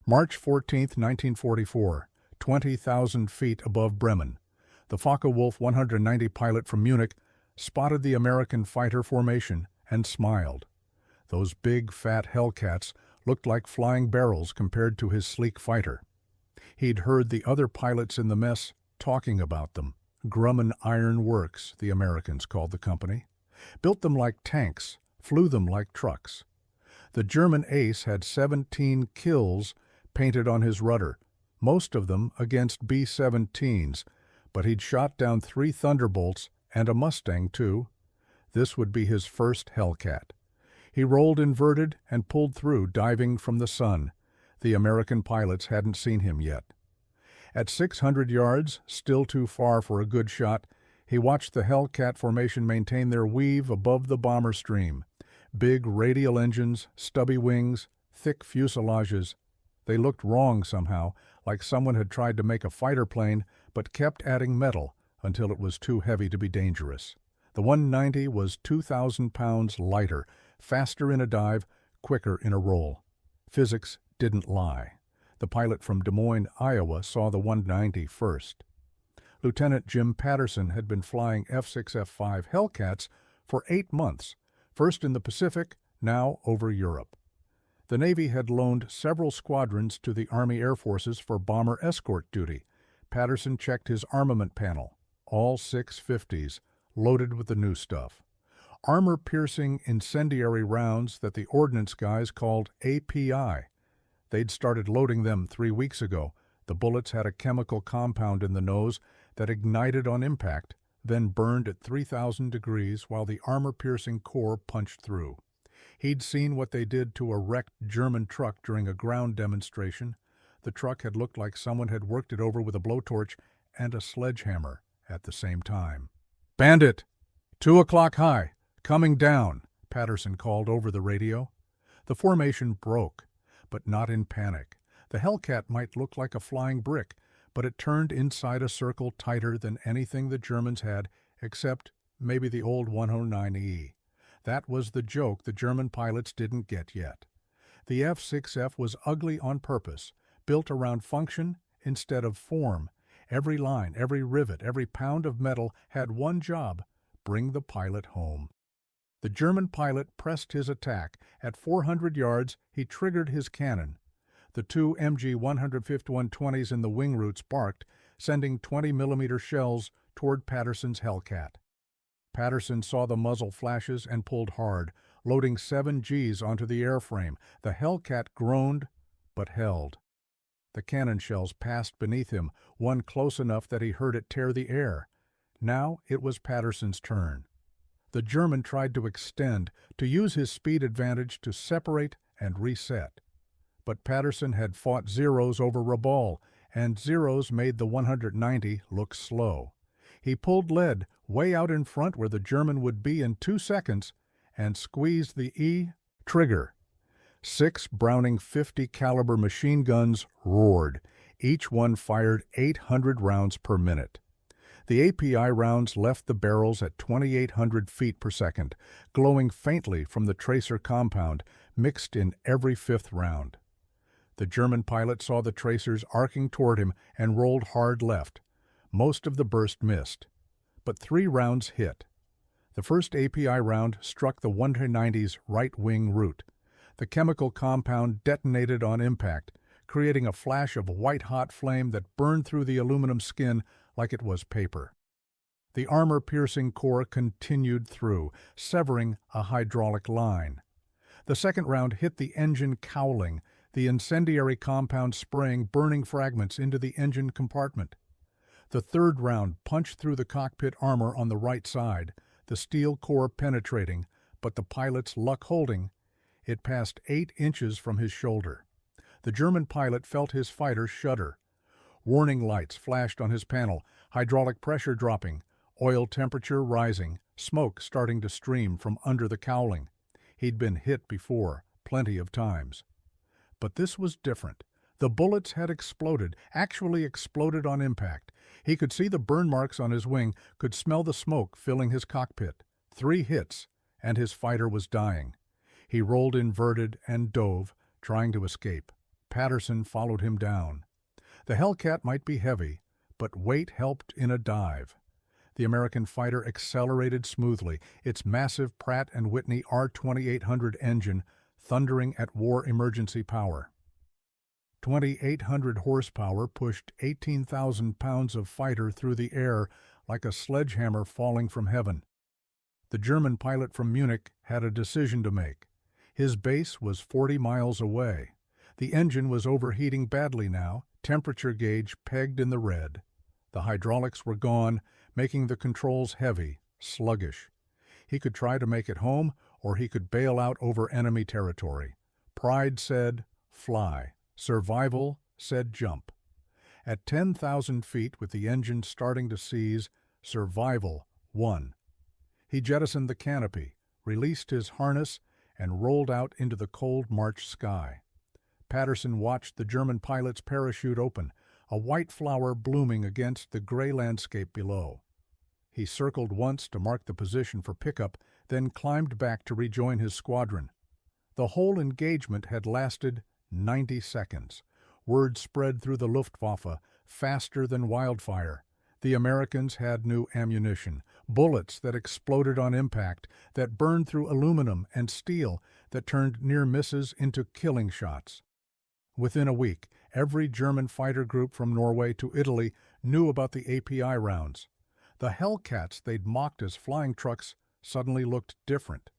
March 14, 1944, 20,000 feet above Bremen. The Focke-Wulf 190 pilot from Munich spotted the American fighter formation and smiled. Those big, fat Hellcats looked like flying barrels compared to his sleek fighter. He'd heard the other pilots in the mess talking about them. Grumman Iron Works, the Americans called the company. Built them like tanks, flew them like trucks. The German ace had 17 kills painted on his rudder, most of them against B-17s, but he'd shot down 3 Thunderbolts and a Mustang, too. This would be his first Hellcat. He rolled inverted and pulled through, diving from the sun. The American pilots hadn't seen him yet. At 600 yards, still too far for a good shot, he watched the Hellcat formation maintain their weave above the bomber stream. Big radial engines, stubby wings, thick fuselages. They looked wrong somehow, like someone had tried to make a fighter plane but kept adding metal until it was too heavy to be dangerous. The 190 was 2,000 pounds lighter, faster in a dive, quicker in a roll. Physics didn't lie. The pilot from Des Moines, Iowa, saw the 190 first. Lieutenant Jim Patterson had been flying F6F-5 Hellcats for 8 months, first in the Pacific, now over Europe. The Navy had loaned several squadrons to the Army Air Forces for bomber escort duty. Patterson checked his armament panel, all 650s, loaded with the new stuff. Armor-piercing incendiary rounds that the ordnance guys called API. They'd started loading them 3 weeks ago. The bullets had a chemical compound in the nose that ignited on impact, then burned at 3,000 degrees while the armor-piercing core punched through. He'd seen what they did to a wrecked German truck during a ground demonstration. The truck had looked like someone had worked it over with a blowtorch and a sledgehammer at the same time. "Bandit! 2 o'clock high! Coming down!" Patterson called over the radio. The formation broke, but not in panic. The Hellcat might look like a flying brick, but it turned inside a circle tighter than anything the Germans had, except maybe the old 109E. That was the joke the German pilots didn't get yet. The F6F was ugly on purpose, built around function instead of form. Every line, every rivet, every pound of metal had one job: bring the pilot home. The German pilot pressed his attack. At 400 yards, he triggered his cannon. The 2 MG 151-20s in the wing roots barked, sending 20mm shells toward Patterson's Hellcat. Patterson saw the muzzle flashes and pulled hard, loading 7 Gs onto the airframe. The Hellcat groaned, but held. The cannon shells passed beneath him, one close enough that he heard it tear the air. Now it was Patterson's turn. The German tried to extend, to use his speed advantage to separate and reset. But Patterson had fought Zeros over Rabaul, and Zeros made the 190 look slow. He pulled lead way out in front where the German would be in 2 seconds and squeezed the E trigger. 6 Browning .50 caliber machine guns roared. Each one fired 800 rounds per minute. The API rounds left the barrels at 2,800 feet per second, glowing faintly from the tracer compound, mixed in every 5th round. The German pilot saw the tracers arcing toward him and rolled hard left. Most of the burst missed, but 3 rounds hit. The first API round struck the 190's right wing root. The chemical compound detonated on impact, creating a flash of white-hot flame that burned through the aluminum skin like it was paper. The armor-piercing core continued through, severing a hydraulic line. The second round hit the engine cowling, the incendiary compound spraying burning fragments into the engine compartment. The third round punched through the cockpit armor on the right side, the steel core penetrating, but the pilot's luck holding. It passed 8 inches from his shoulder. The German pilot felt his fighter shudder. Warning lights flashed on his panel, hydraulic pressure dropping, oil temperature rising, smoke starting to stream from under the cowling. He'd been hit before, plenty of times. But this was different. The bullets had exploded, actually exploded on impact. He could see the burn marks on his wing, could smell the smoke filling his cockpit. 3 hits, and his fighter was dying. He rolled inverted and dove, trying to escape. Patterson followed him down. The Hellcat might be heavy, but weight helped in a dive. The American fighter accelerated smoothly, its massive Pratt & Whitney R2800 engine thundering at war emergency power. 2,800 horsepower pushed 18,000 pounds of fighter through the air like a sledgehammer falling from heaven. The German pilot from Munich had a decision to make. His base was 40 miles away. The engine was overheating badly now, temperature gauge pegged in the red. The hydraulics were gone, making the controls heavy, sluggish. He could try to make it home, or he could bail out over enemy territory. Pride said, fly. Survival said, jump. At 10,000 feet, with the engine starting to seize, survival won. He jettisoned the canopy, released his harness, and rolled out into the cold March sky. Patterson watched the German pilot's parachute open, a white flower blooming against the gray landscape below. He circled once to mark the position for pickup, then climbed back to rejoin his squadron. The whole engagement had lasted 90 seconds. Word spread through the Luftwaffe faster than wildfire. The Americans had new ammunition, bullets that exploded on impact, that burned through aluminum and steel, that turned near misses into killing shots. Within a week, every German fighter group from Norway to Italy knew about the API rounds. The Hellcats they'd mocked as flying trucks suddenly looked different.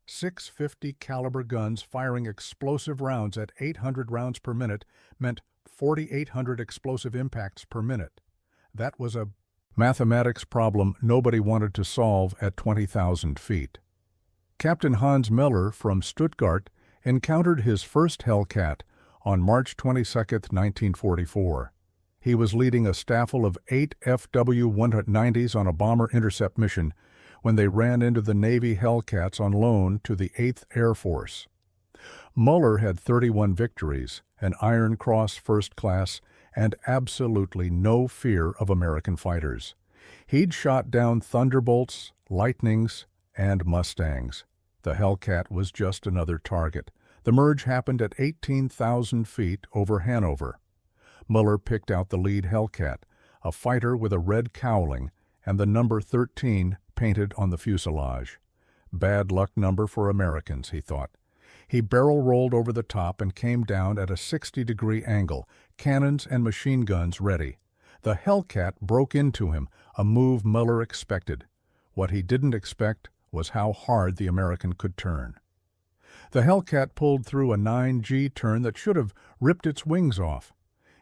650 caliber guns firing explosive rounds at 800 rounds per minute meant 4,800 explosive impacts per minute. That was a mathematics problem nobody wanted to solve at 20,000 feet. Captain Hans Miller from Stuttgart encountered his first Hellcat on March 22, 1944. He was leading a staffel of 8 FW-190s on a bomber intercept mission when they ran into the Navy Hellcats on loan to the 8th Air Force. Muller had 31 victories, an Iron Cross First Class, and absolutely no fear of American fighters. He'd shot down Thunderbolts, Lightnings, and Mustangs. The Hellcat was just another target. The merge happened at 18,000 feet over Hanover. Muller picked out the lead Hellcat, a fighter with a red cowling and the number 13 painted on the fuselage. Bad luck number for Americans, he thought. He barrel-rolled over the top and came down at a 60-degree angle, cannons and machine guns ready. The Hellcat broke into him, a move Muller expected. What he didn't expect was how hard the American could turn. The Hellcat pulled through a 9G turn that should have ripped its wings off.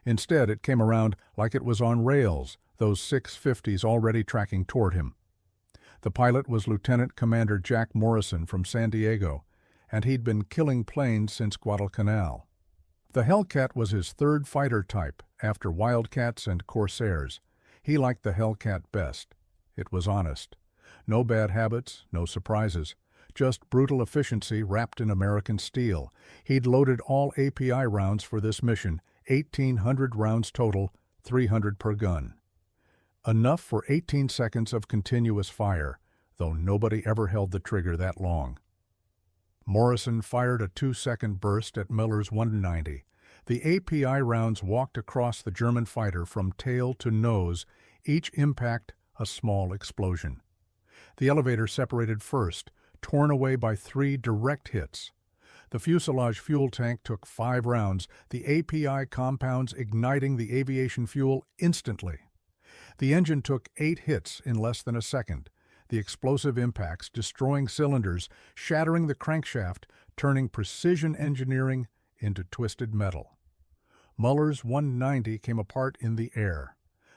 Instead, it came around like it was on rails, those 650s already tracking toward him. The pilot was Lieutenant Commander Jack Morrison from San Diego, and he'd been killing planes since Guadalcanal. The Hellcat was his third fighter type, after Wildcats and Corsairs. He liked the Hellcat best. It was honest. No bad habits, no surprises. Just brutal efficiency wrapped in American steel. He'd loaded all API rounds for this mission, 1,800 rounds total, 300 per gun. Enough for 18 seconds of continuous fire, though nobody ever held the trigger that long. Morrison fired a 2-second burst at Miller's 190. The API rounds walked across the German fighter from tail to nose, each impact a small explosion. The elevator separated first, torn away by 3 direct hits. The fuselage fuel tank took 5 rounds, the API compounds igniting the aviation fuel instantly. The engine took 8 hits in less than a second, the explosive impacts destroying cylinders, shattering the crankshaft, turning precision engineering into twisted metal. Muller's 190 came apart in the air.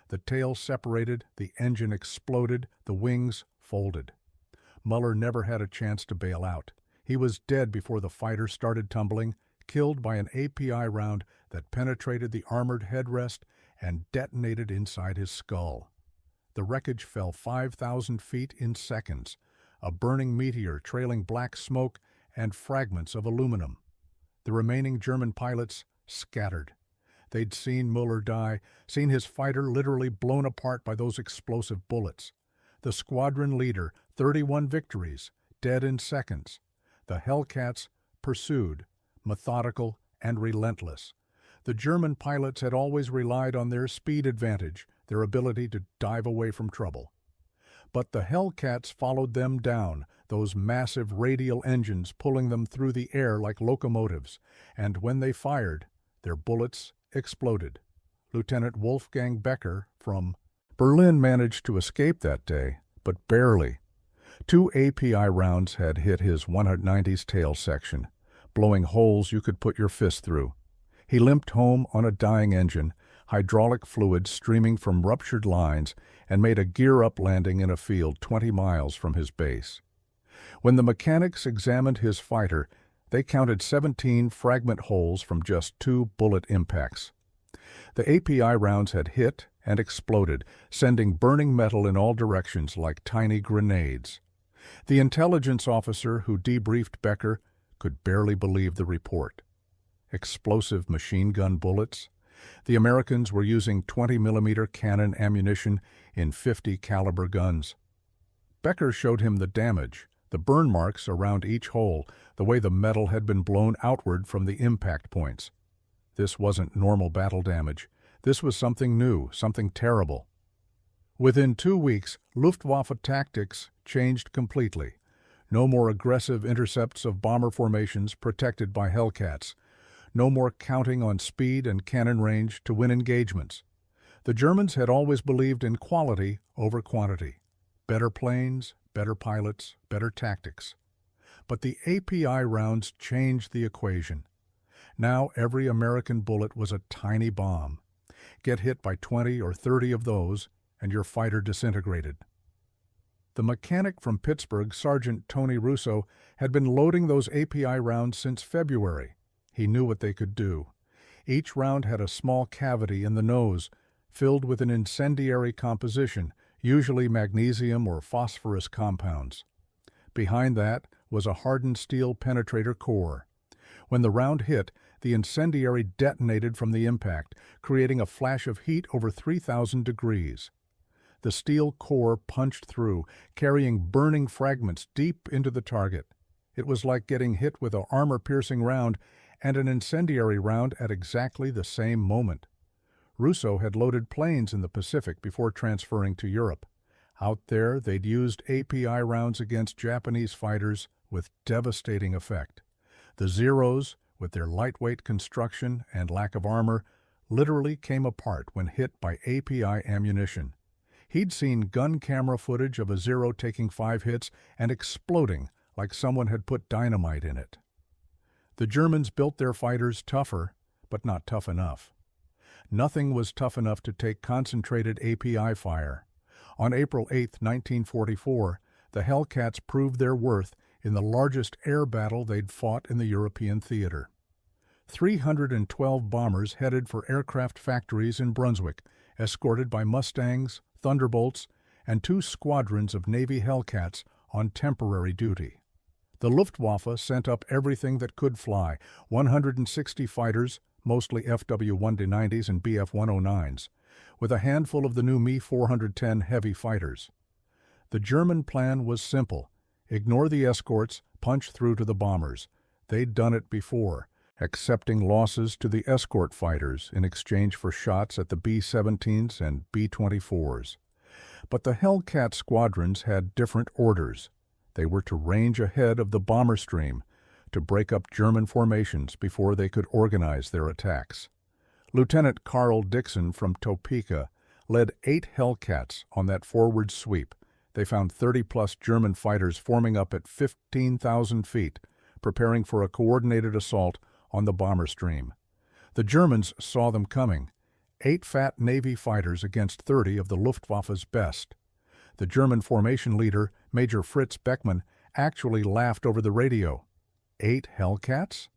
The tail separated, the engine exploded, the wings folded. Muller never had a chance to bail out. He was dead before the fighter started tumbling, killed by an API round that penetrated the armored headrest and detonated inside his skull. The wreckage fell 5,000 feet in seconds, a burning meteor trailing black smoke and fragments of aluminum. The remaining German pilots scattered. They'd seen Muller die, seen his fighter literally blown apart by those explosive bullets. The squadron leader, 31 victories, dead in seconds. The Hellcats pursued, methodical and relentless. The German pilots had always relied on their speed advantage, their ability to dive away from trouble. But the Hellcats followed them down, those massive radial engines pulling them through the air like locomotives, and when they fired, their bullets exploded. Lieutenant Wolfgang Becker from Berlin managed to escape that day, but barely. 2 API rounds had hit his 190's tail section, blowing holes you could put your fist through. He limped home on a dying engine, hydraulic fluid streaming from ruptured lines, and made a gear-up landing in a field 20 miles from his base. When the mechanics examined his fighter, they counted 17 fragment holes from just 2 bullet impacts. The API rounds had hit and exploded, sending burning metal in all directions like tiny grenades. The intelligence officer who debriefed Becker could barely believe the report. Explosive machine gun bullets? The Americans were using 20mm cannon ammunition in 50 caliber guns. Becker showed him the damage, the burn marks around each hole, the way the metal had been blown outward from the impact points. This wasn't normal battle damage. This was something new, something terrible. Within 2 weeks, Luftwaffe tactics changed completely. No more aggressive intercepts of bomber formations protected by Hellcats. No more counting on speed and cannon range to win engagements. The Germans had always believed in quality over quantity. Better planes, better pilots, better tactics. But the API rounds changed the equation. Now every American bullet was a tiny bomb. Get hit by 20 or 30 of those, and your fighter disintegrated. The mechanic from Pittsburgh, Sergeant Tony Russo, had been loading those API rounds since February. He knew what they could do. Each round had a small cavity in the nose, filled with an incendiary composition, usually magnesium or phosphorus compounds. Behind that was a hardened steel penetrator core. When the round hit, the incendiary detonated from the impact, creating a flash of heat over 3,000 degrees. The steel core punched through, carrying burning fragments deep into the target. It was like getting hit with an armor-piercing round and an incendiary round at exactly the same moment. Russo had loaded planes in the Pacific before transferring to Europe. Out there, they'd used API rounds against Japanese fighters with devastating effect. The Zeros, with their lightweight construction and lack of armor, literally came apart when hit by API ammunition. He'd seen gun camera footage of a Zero taking 5 hits and exploding like someone had put dynamite in it. The Germans built their fighters tougher, but not tough enough. Nothing was tough enough to take concentrated API fire. On April 8, 1944, the Hellcats proved their worth in the largest air battle they'd fought in the European theater. 312 bombers headed for aircraft factories in Brunswick, escorted by Mustangs, Thunderbolts, and 2 squadrons of Navy Hellcats on temporary duty. The Luftwaffe sent up everything that could fly, 160 fighters, mostly FW-190s and Bf-109s, with a handful of the new Me-410 heavy fighters. The German plan was simple. Ignore the escorts, punch through to the bombers. They'd done it before, accepting losses to the escort fighters in exchange for shots at the B-17s and B-24s. But the Hellcat squadrons had different orders. They were to range ahead of the bomber stream, to break up German formations before they could organize their attacks. Lieutenant Carl Dixon from Topeka led 8 Hellcats on that forward sweep. They found 30-plus German fighters forming up at 15,000 feet, preparing for a coordinated assault on the bomber stream. The Germans saw them coming. 8 fat Navy fighters against 30 of the Luftwaffe's best. The German formation leader, Major Fritz Beckmann, actually laughed over the radio. 8 Hellcats?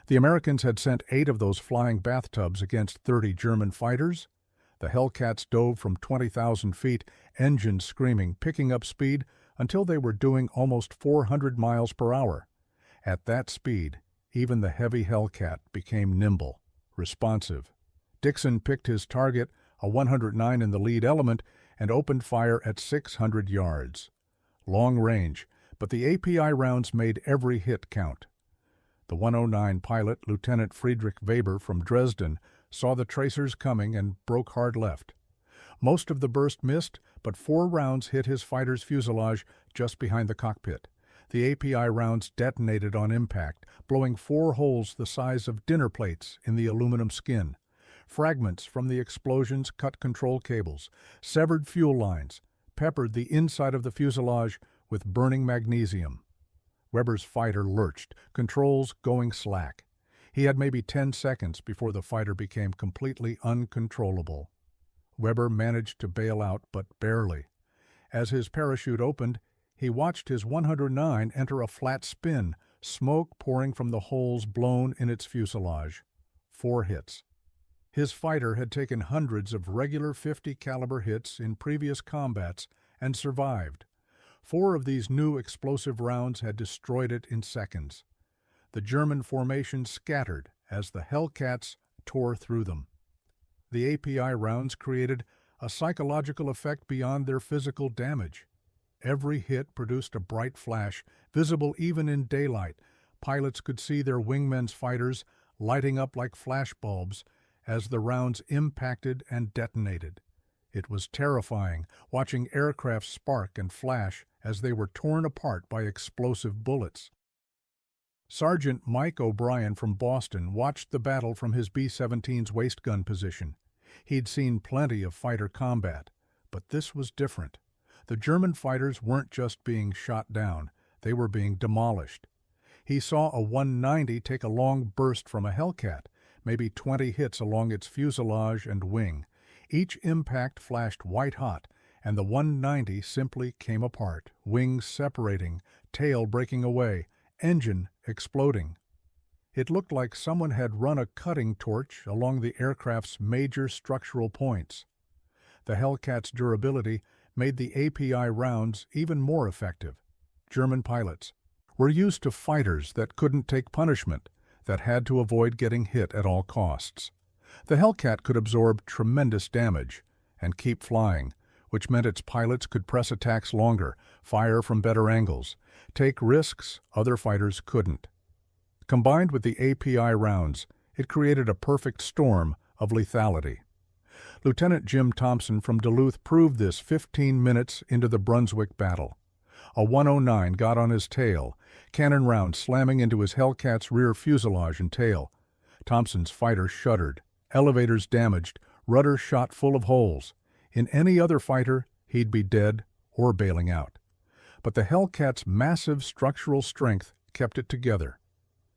The Americans had sent 8 of those flying bathtubs against 30 German fighters. The Hellcats dove from 20,000 feet, engines screaming, picking up speed until they were doing almost 400 miles per hour. At that speed, even the heavy Hellcat became nimble, responsive. Dixon picked his target, a 109 in the lead element, and opened fire at 600 yards. Long range, but the API rounds made every hit count. The 109 pilot, Lieutenant Friedrich Weber from Dresden, saw the tracers coming and broke hard left. Most of the burst missed, but 4 rounds hit his fighter's fuselage just behind the cockpit. The API rounds detonated on impact, blowing 4 holes the size of dinner plates in the aluminum skin. Fragments from the explosions cut control cables, severed fuel lines, peppered the inside of the fuselage with burning magnesium. Weber's fighter lurched, controls going slack. He had maybe 10 seconds before the fighter became completely uncontrollable. Weber managed to bail out, but barely. As his parachute opened, he watched his 109 enter a flat spin, smoke pouring from the holes blown in its fuselage. 4 hits. His fighter had taken hundreds of regular .50 caliber hits in previous combats and survived. 4 of these new explosive rounds had destroyed it in seconds. The German formation scattered as the Hellcats tore through them. The API rounds created a psychological effect beyond their physical damage. Every hit produced a bright flash, visible even in daylight. Pilots could see their wingmen's fighters lighting up like flashbulbs as the rounds impacted and detonated. It was terrifying, watching aircraft spark and flash as they were torn apart by explosive bullets. Sergeant Mike O'Brien from Boston watched the battle from his B-17's waist gun position. He'd seen plenty of fighter combat, but this was different. The German fighters weren't just being shot down, they were being demolished. He saw a 190 take a long burst from a Hellcat, maybe 20 hits along its fuselage and wing. Each impact flashed white-hot, and the 190 simply came apart, wings separating, tail breaking away, engine exploding. It looked like someone had run a cutting torch along the aircraft's major structural points. The Hellcat's durability made the API rounds even more effective. German pilots were used to fighters that couldn't take punishment, that had to avoid getting hit at all costs. The Hellcat could absorb tremendous damage and keep flying, which meant its pilots could press attacks longer, fire from better angles, take risks other fighters couldn't. Combined with the API rounds, it created a perfect storm of lethality. Lieutenant Jim Thompson from Duluth proved this 15 minutes into the Brunswick battle. A 109 got on his tail, cannon rounds slamming into his Hellcat's rear fuselage and tail. Thompson's fighter shuddered, elevators damaged, rudder shot full of holes. In any other fighter, he'd be dead or bailing out. But the Hellcat's massive structural strength kept it together.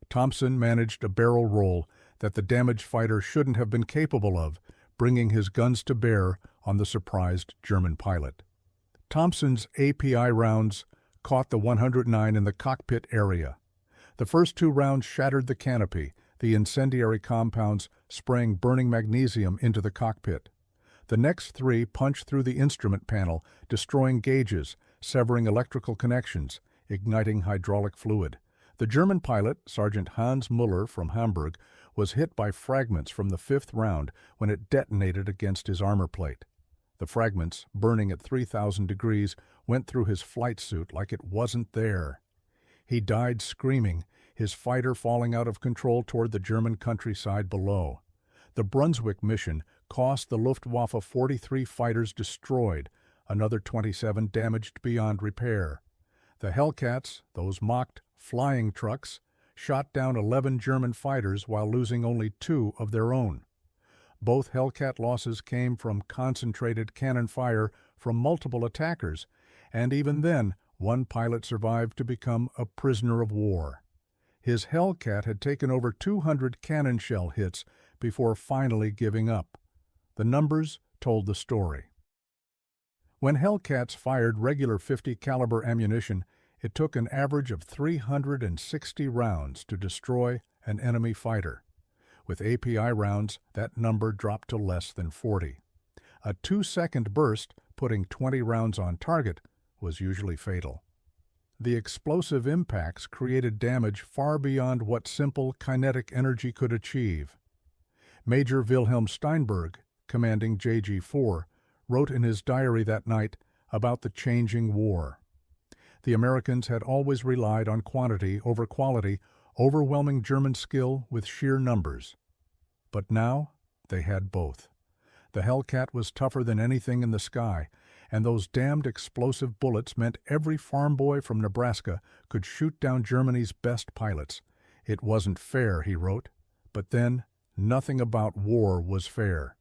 Thompson managed a barrel roll that the damaged fighter shouldn't have been capable of, bringing his guns to bear on the surprised German pilot. Thompson's API rounds caught the 109 in the cockpit area. The first 2 rounds shattered the canopy, the incendiary compounds spraying burning magnesium into the cockpit. The next 3 punched through the instrument panel, destroying gauges, severing electrical connections, igniting hydraulic fluid. The German pilot, Sergeant Hans Müller from Hamburg, was hit by fragments from the 5th round when it detonated against his armor plate. The fragments, burning at 3,000 degrees, went through his flight suit like it wasn't there. He died screaming, his fighter falling out of control toward the German countryside below. The Brunswick mission cost the Luftwaffe 43 fighters destroyed, another 27 damaged beyond repair. The Hellcats, those mocked flying trucks, shot down 11 German fighters while losing only 2 of their own. Both Hellcat losses came from concentrated cannon fire from multiple attackers, and even then, one pilot survived to become a prisoner of war. His Hellcat had taken over 200 cannon shell hits before finally giving up. The numbers told the story. When Hellcats fired regular .50 caliber ammunition, it took an average of 360 rounds to destroy an enemy fighter. With API rounds, that number dropped to less than 40. A 2-second burst, putting 20 rounds on target, was usually fatal. The explosive impacts created damage far beyond what simple kinetic energy could achieve. Major Wilhelm Steinberg, commanding JG-4, wrote in his diary that night about the changing war. The Americans had always relied on quantity over quality, overwhelming German skill with sheer numbers. But now, they had both. The Hellcat was tougher than anything in the sky, and those damned explosive bullets meant every farm boy from Nebraska could shoot down Germany's best pilots. It wasn't fair, he wrote. But then, nothing about war was fair.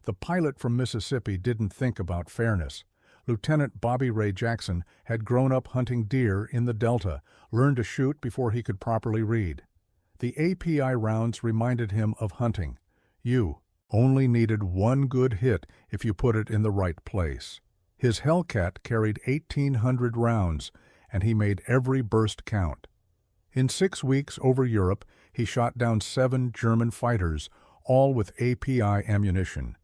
The pilot from Mississippi didn't think about fairness. Lieutenant Bobby Ray Jackson had grown up hunting deer in the Delta, learned to shoot before he could properly read. The API rounds reminded him of hunting. You only needed one good hit if you put it in the right place. His Hellcat carried 1,800 rounds, and he made every burst count. In 6 weeks over Europe, he shot down 7 German fighters, all with API ammunition.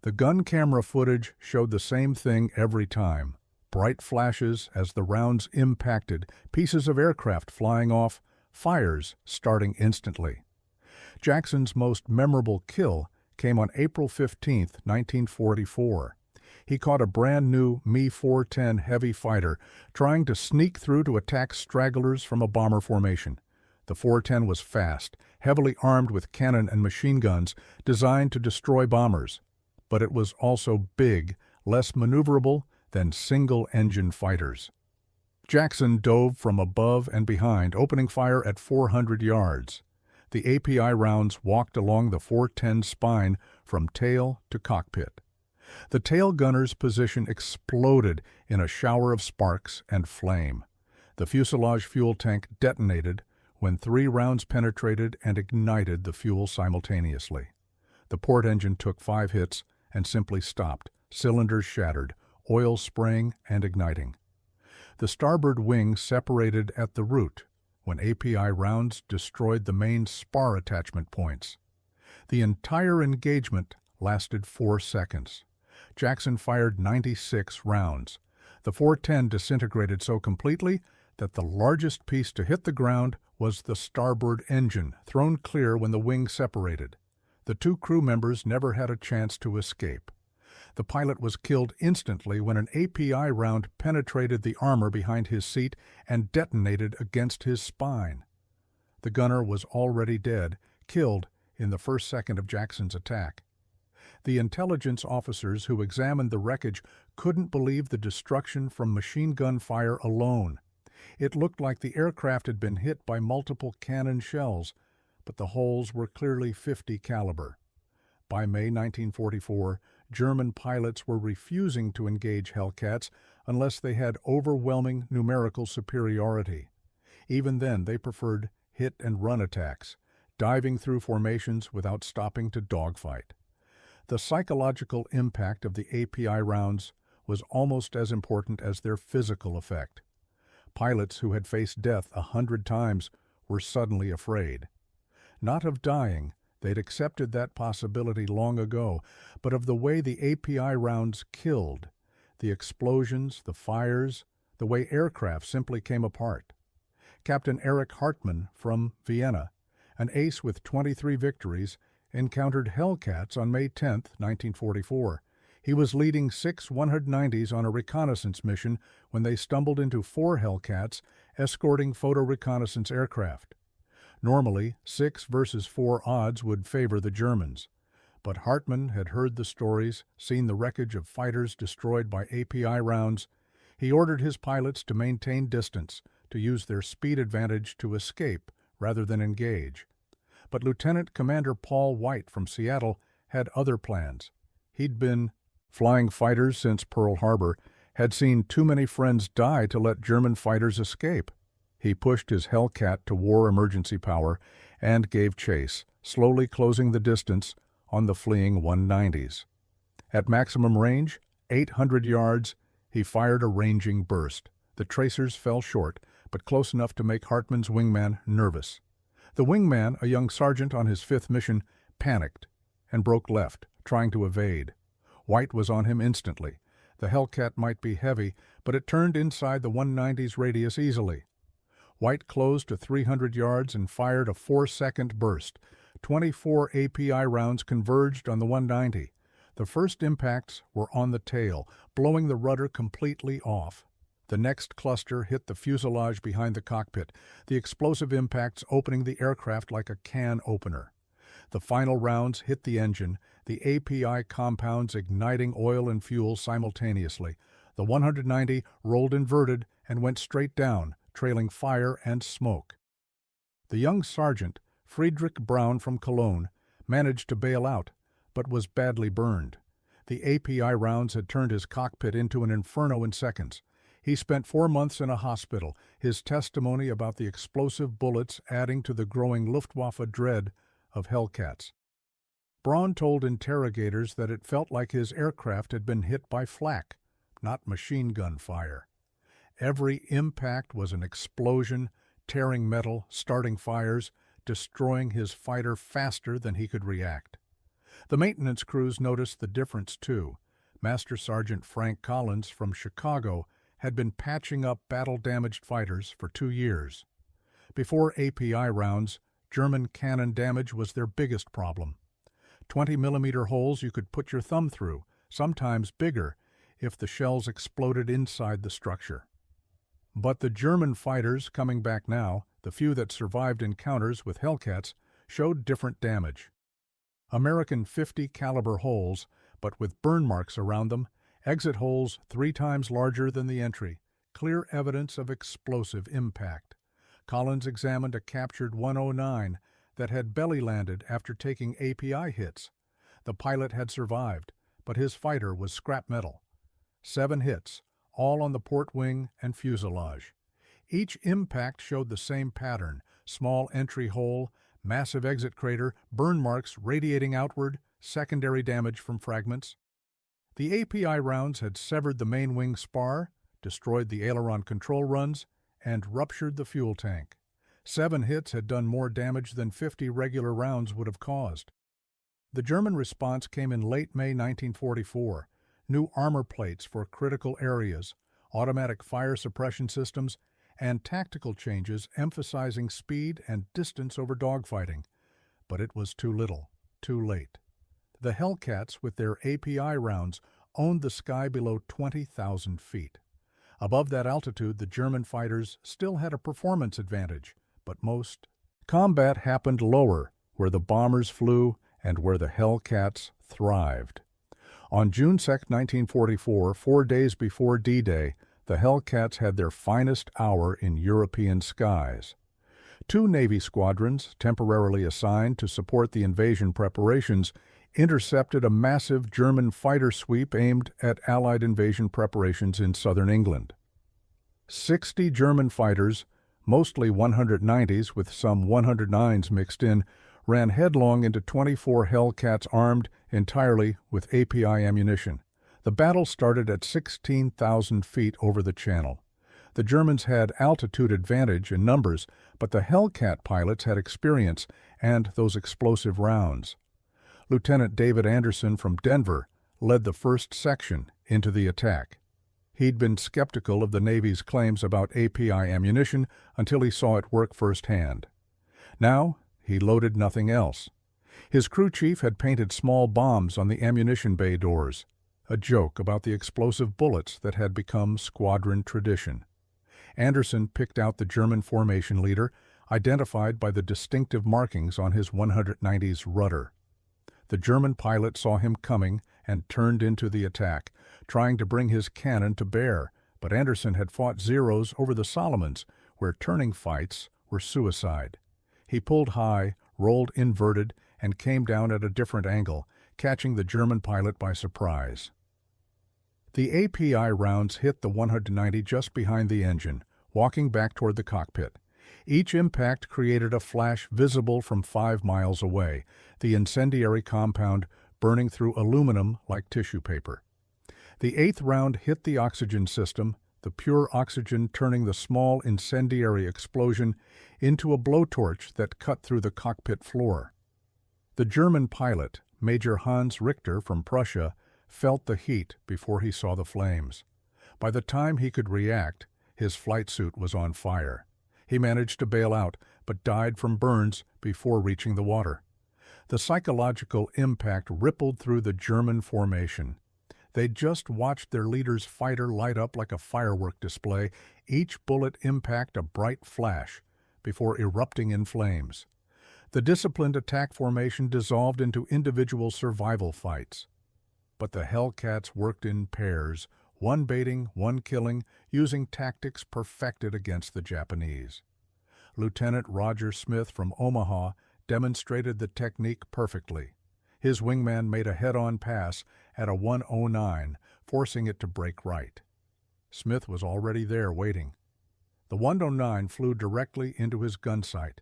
The gun camera footage showed the same thing every time. Bright flashes as the rounds impacted, pieces of aircraft flying off, fires starting instantly. Jackson's most memorable kill came on April 15, 1944. He caught a brand-new Me-410 heavy fighter trying to sneak through to attack stragglers from a bomber formation. The 410 was fast, heavily armed with cannon and machine guns designed to destroy bombers. But it was also big, less maneuverable than single-engine fighters. Jackson dove from above and behind, opening fire at 400 yards. The API rounds walked along the 410's spine from tail to cockpit. The tail gunner's position exploded in a shower of sparks and flame. The fuselage fuel tank detonated when 3 rounds penetrated and ignited the fuel simultaneously. The port engine took 5 hits and simply stopped, cylinders shattered, oil spraying and igniting. The starboard wing separated at the root when API rounds destroyed the main spar attachment points. The entire engagement lasted 4 seconds. Jackson fired 96 rounds. The 410 disintegrated so completely that the largest piece to hit the ground was the starboard engine, thrown clear when the wing separated. The 2 crew members never had a chance to escape. The pilot was killed instantly when an API round penetrated the armor behind his seat and detonated against his spine. The gunner was already dead, killed in the first second of Jackson's attack. The intelligence officers who examined the wreckage couldn't believe the destruction from machine gun fire alone. It looked like the aircraft had been hit by multiple cannon shells, but the holes were clearly .50 caliber. By May 1944, German pilots were refusing to engage Hellcats unless they had overwhelming numerical superiority. Even then, they preferred hit-and-run attacks, diving through formations without stopping to dogfight. The psychological impact of the API rounds was almost as important as their physical effect. Pilots who had faced death 100 times were suddenly afraid. Not of dying, they'd accepted that possibility long ago, but of the way the API rounds killed, the explosions, the fires, the way aircraft simply came apart. Captain Erich Hartmann from Vienna, an ace with 23 victories, encountered Hellcats on May 10, 1944. He was leading 6 190s on a reconnaissance mission when they stumbled into 4 Hellcats escorting photo reconnaissance aircraft. Normally, 6 versus 4 odds would favor the Germans. But Hartmann had heard the stories, seen the wreckage of fighters destroyed by API rounds. He ordered his pilots to maintain distance, to use their speed advantage to escape rather than engage. But Lieutenant Commander Paul White from Seattle had other plans. He'd been flying fighters since Pearl Harbor, had seen too many friends die to let German fighters escape. He pushed his Hellcat to war emergency power and gave chase, slowly closing the distance on the fleeing 190s. At maximum range, 800 yards, he fired a ranging burst. The tracers fell short, but close enough to make Hartmann's wingman nervous. The wingman, a young sergeant on his 5th mission, panicked and broke left, trying to evade. White was on him instantly. The Hellcat might be heavy, but it turned inside the 190's radius easily. White closed to 300 yards and fired a 4-second burst. 24 API rounds converged on the 190. The first impacts were on the tail, blowing the rudder completely off. The next cluster hit the fuselage behind the cockpit, the explosive impacts opening the aircraft like a can opener. The final rounds hit the engine, the API compounds igniting oil and fuel simultaneously. The 190 rolled inverted and went straight down, trailing fire and smoke. The young sergeant, Friedrich Braun from Cologne, managed to bail out, but was badly burned. The API rounds had turned his cockpit into an inferno in seconds. He spent 4 months in a hospital, his testimony about the explosive bullets adding to the growing Luftwaffe dread of Hellcats. Braun told interrogators that it felt like his aircraft had been hit by flak, not machine gun fire. Every impact was an explosion, tearing metal, starting fires, destroying his fighter faster than he could react. The maintenance crews noticed the difference too. Master Sergeant Frank Collins from Chicago had been patching up battle-damaged fighters for 2 years. Before API rounds, German cannon damage was their biggest problem. 20-millimeter holes you could put your thumb through, sometimes bigger, if the shells exploded inside the structure. But the German fighters coming back now, the few that survived encounters with Hellcats, showed different damage. American .50 caliber holes, but with burn marks around them, exit holes 3 times larger than the entry, clear evidence of explosive impact. Collins examined a captured 109 that had belly landed after taking API hits. The pilot had survived, but his fighter was scrap metal. 7 hits, all on the port wing and fuselage. Each impact showed the same pattern: small entry hole, massive exit crater, burn marks radiating outward, secondary damage from fragments. The API rounds had severed the main wing spar, destroyed the aileron control runs, and ruptured the fuel tank. 7 hits had done more damage than 50 regular rounds would have caused. The German response came in late May 1944. New armor plates for critical areas, automatic fire suppression systems, and tactical changes emphasizing speed and distance over dogfighting. But it was too little, too late. The Hellcats, with their API rounds, owned the sky below 20,000 feet. Above that altitude, the German fighters still had a performance advantage, but most combat happened lower, where the bombers flew and where the Hellcats thrived. On June 2, 1944, 4 days before D-Day, the Hellcats had their finest hour in European skies. 2 Navy squadrons, temporarily assigned to support the invasion preparations, intercepted a massive German fighter sweep aimed at Allied invasion preparations in southern England. 60 German fighters, mostly 190s with some 109s mixed in, ran headlong into 24 Hellcats armed entirely with API ammunition. The battle started at 16,000 feet over the channel. The Germans had altitude advantage in numbers, but the Hellcat pilots had experience and those explosive rounds. Lieutenant David Anderson from Denver led the first section into the attack. He'd been skeptical of the Navy's claims about API ammunition until he saw it work firsthand. Now, he loaded nothing else. His crew chief had painted small bombs on the ammunition bay doors, a joke about the explosive bullets that had become squadron tradition. Anderson picked out the German formation leader, identified by the distinctive markings on his 190's rudder. The German pilot saw him coming and turned into the attack, trying to bring his cannon to bear, but Anderson had fought Zeros over the Solomons, where turning fights were suicide. He pulled high, rolled inverted, and came down at a different angle, catching the German pilot by surprise. The API rounds hit the 190 just behind the engine, walking back toward the cockpit. Each impact created a flash visible from 5 miles away, the incendiary compound burning through aluminum like tissue paper. The 8th round hit the oxygen system, the pure oxygen turning the small incendiary explosion into a blowtorch that cut through the cockpit floor. The German pilot, Major Hans Richter from Prussia, felt the heat before he saw the flames. By the time he could react, his flight suit was on fire. He managed to bail out, but died from burns before reaching the water. The psychological impact rippled through the German formation. They'd just watched their leader's fighter light up like a firework display, each bullet impact a bright flash, before erupting in flames. The disciplined attack formation dissolved into individual survival fights. But the Hellcats worked in pairs, one baiting, one killing, using tactics perfected against the Japanese. Lieutenant Roger Smith from Omaha demonstrated the technique perfectly. His wingman made a head-on pass at a 109, forcing it to break right. Smith was already there waiting. The 109 flew directly into his gun sight.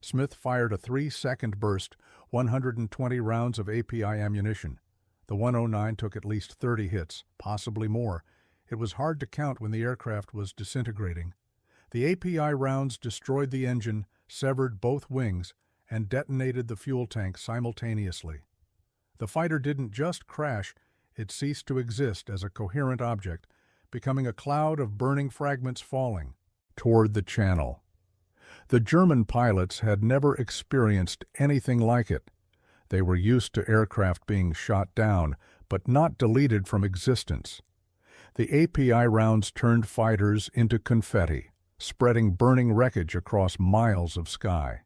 Smith fired a 3-second burst, 120 rounds of API ammunition. The 109 took at least 30 hits, possibly more. It was hard to count when the aircraft was disintegrating. The API rounds destroyed the engine, severed both wings, and detonated the fuel tank simultaneously. The fighter didn't just crash, it ceased to exist as a coherent object, becoming a cloud of burning fragments falling toward the channel. The German pilots had never experienced anything like it. They were used to aircraft being shot down, but not deleted from existence. The API rounds turned fighters into confetti, spreading burning wreckage across miles of sky.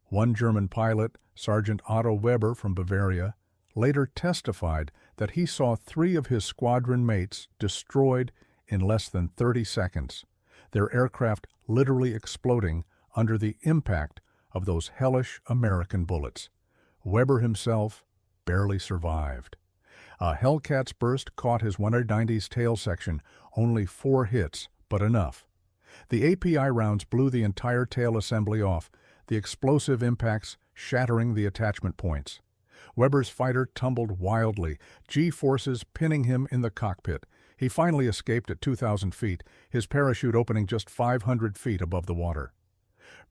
One German pilot, Sergeant Otto Weber from Bavaria, later testified that he saw 3 of his squadron mates destroyed in less than 30 seconds, their aircraft literally exploding under the impact of those hellish American bullets. Weber himself barely survived. A Hellcat's burst caught his 190's tail section, only 4 hits, but enough. The API rounds blew the entire tail assembly off, the explosive impacts shattering the attachment points. Weber's fighter tumbled wildly, G-forces pinning him in the cockpit. He finally escaped at 2,000 feet, his parachute opening just 500 feet above the water.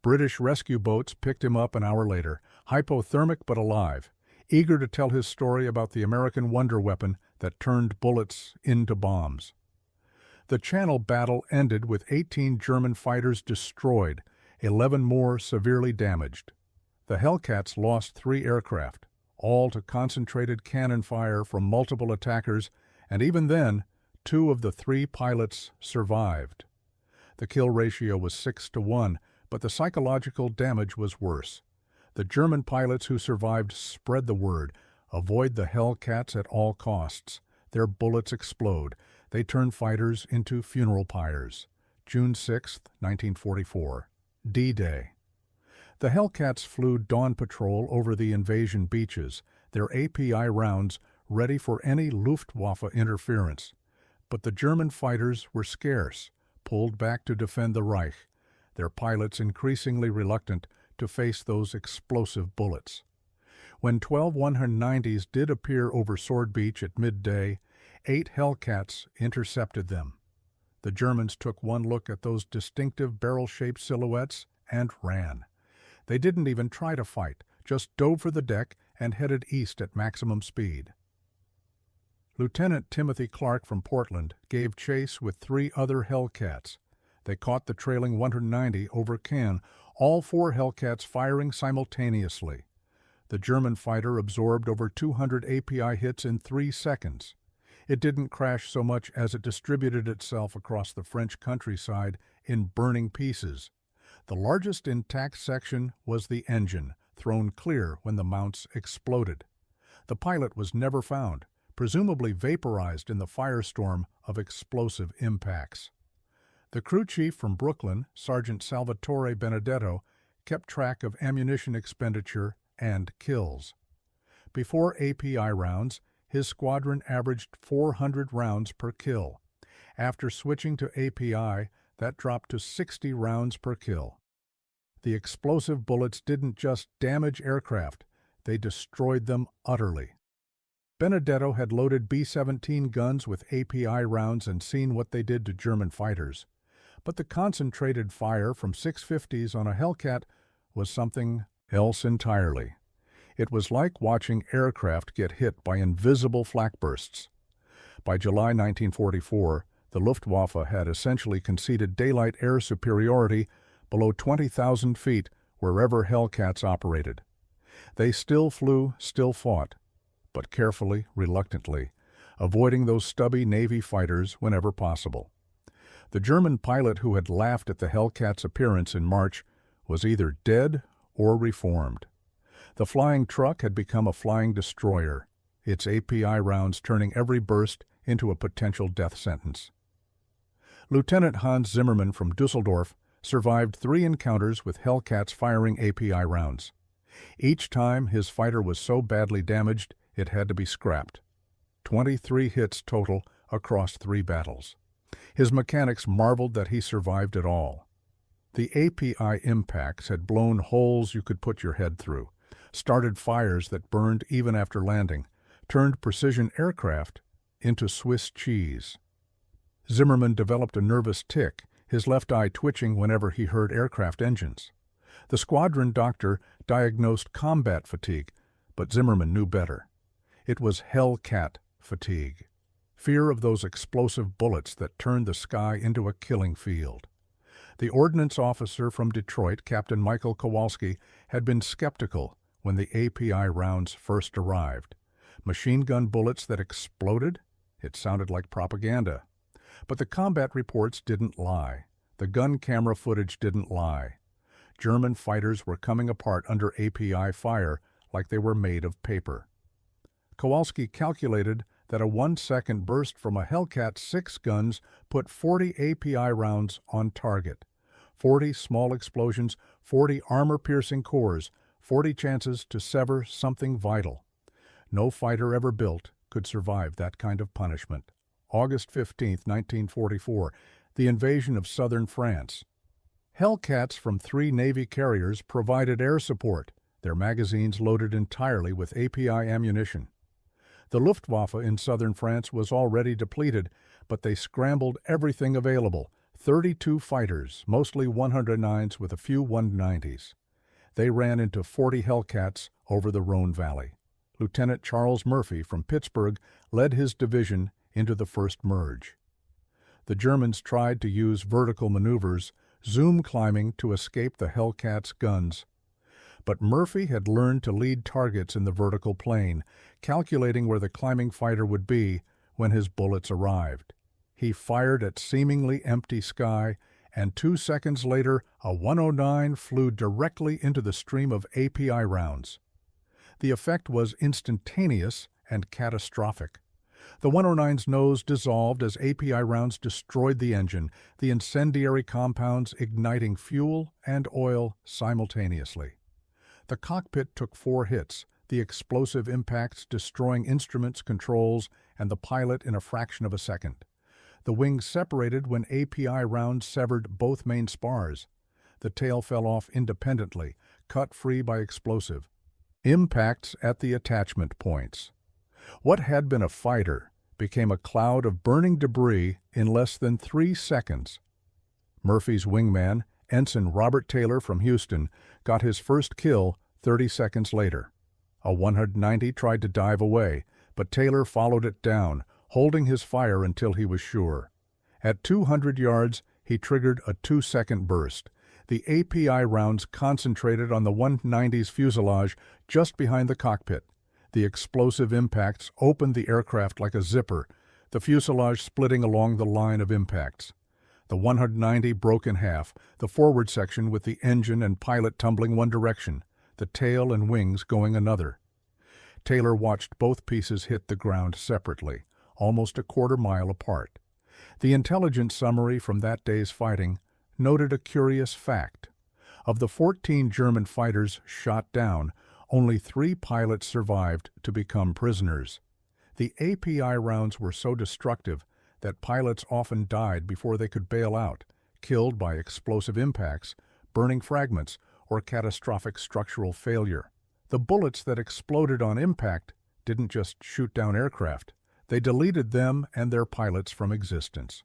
British rescue boats picked him up an hour later, hypothermic but alive, eager to tell his story about the American wonder weapon that turned bullets into bombs. The Channel battle ended with 18 German fighters destroyed, 11 more severely damaged. The Hellcats lost 3 aircraft, all to concentrated cannon fire from multiple attackers, and even then, 2 of the 3 pilots survived. The kill ratio was 6-1, but the psychological damage was worse. The German pilots who survived spread the word, avoid the Hellcats at all costs. Their bullets explode. They turn fighters into funeral pyres. June 6, 1944. D-Day. The Hellcats flew dawn patrol over the invasion beaches, their API rounds ready for any Luftwaffe interference. But the German fighters were scarce, pulled back to defend the Reich, their pilots increasingly reluctant to face those explosive bullets. When 12 190s did appear over Sword Beach at midday, 8 Hellcats intercepted them. The Germans took one look at those distinctive barrel-shaped silhouettes and ran. They didn't even try to fight, just dove for the deck and headed east at maximum speed. Lieutenant Timothy Clark from Portland gave chase with 3 other Hellcats. They caught the trailing 190 over Caen, all 4 Hellcats firing simultaneously. The German fighter absorbed over 200 API hits in 3 seconds. It didn't crash so much as it distributed itself across the French countryside in burning pieces. The largest intact section was the engine, thrown clear when the mounts exploded. The pilot was never found, presumably vaporized in the firestorm of explosive impacts. The crew chief from Brooklyn, Sergeant Salvatore Benedetto, kept track of ammunition expenditure and kills. Before API rounds, his squadron averaged 400 rounds per kill. After switching to API, that dropped to 60 rounds per kill. The explosive bullets didn't just damage aircraft, they destroyed them utterly. Benedetto had loaded B-17 guns with API rounds and seen what they did to German fighters. But the concentrated fire from 650s on a Hellcat was something else entirely. It was like watching aircraft get hit by invisible flak bursts. By July 1944, the Luftwaffe had essentially conceded daylight air superiority below 20,000 feet wherever Hellcats operated. They still flew, still fought, but carefully, reluctantly, avoiding those stubby Navy fighters whenever possible. The German pilot who had laughed at the Hellcat's appearance in March was either dead or reformed. The flying truck had become a flying destroyer, its API rounds turning every burst into a potential death sentence. Lieutenant Hans Zimmermann from Dusseldorf survived 3 encounters with Hellcats firing API rounds. Each time his fighter was so badly damaged it had to be scrapped. 23 hits total across 3 battles. His mechanics marveled that he survived at all. The API impacts had blown holes you could put your head through, started fires that burned even after landing, turned precision aircraft into Swiss cheese. Zimmermann developed a nervous tic, his left eye twitching whenever he heard aircraft engines. The squadron doctor diagnosed combat fatigue, but Zimmermann knew better. It was Hellcat fatigue, fear of those explosive bullets that turned the sky into a killing field. The ordnance officer from Detroit, Captain Michael Kowalski, had been skeptical when the API rounds first arrived. Machine gun bullets that exploded? It sounded like propaganda. But the combat reports didn't lie. The gun camera footage didn't lie. German fighters were coming apart under API fire like they were made of paper. Kowalski calculated that a 1-second burst from a Hellcat 6 guns put 40 API rounds on target. 40 small explosions, 40 armor-piercing cores, 40 chances to sever something vital. No fighter ever built could survive that kind of punishment. August 15, 1944, the invasion of southern France. Hellcats from 3 Navy carriers provided air support, their magazines loaded entirely with API ammunition. The Luftwaffe in southern France was already depleted, but they scrambled everything available, 32 fighters, mostly 109s with a few 190s. They ran into 40 Hellcats over the Rhone Valley. Lieutenant Charles Murphy from Pittsburgh led his division into the first merge. The Germans tried to use vertical maneuvers, zoom climbing to escape the Hellcats' guns. But Murphy had learned to lead targets in the vertical plane, calculating where the climbing fighter would be when his bullets arrived. He fired at seemingly empty sky, and 2 seconds later a 109 flew directly into the stream of API rounds. The effect was instantaneous and catastrophic. The 109's nose dissolved as API rounds destroyed the engine, the incendiary compounds igniting fuel and oil simultaneously. The cockpit took 4 hits, the explosive impacts destroying instruments, controls, and the pilot in a fraction of a second. The wings separated when API rounds severed both main spars. The tail fell off independently, cut free by explosive. Impacts at the attachment points. What had been a fighter became a cloud of burning debris in less than 3 seconds. Murphy's wingman, Ensign Robert Taylor from Houston, got his first kill 30 seconds later. A 190 tried to dive away, but Taylor followed it down, holding his fire until he was sure. At 200 yards, he triggered a 2-second burst. The API rounds concentrated on the 190's fuselage just behind the cockpit. The explosive impacts opened the aircraft like a zipper, the fuselage splitting along the line of impacts. The 190 broke in half, the forward section with the engine and pilot tumbling one direction, the tail and wings going another. Taylor watched both pieces hit the ground separately, almost a quarter-mile apart. The intelligence summary from that day's fighting noted a curious fact. Of the 14 German fighters shot down, only 3 pilots survived to become prisoners. The API rounds were so destructive that pilots often died before they could bail out, killed by explosive impacts, burning fragments, or catastrophic structural failure. The bullets that exploded on impact didn't just shoot down aircraft. They deleted them and their pilots from existence.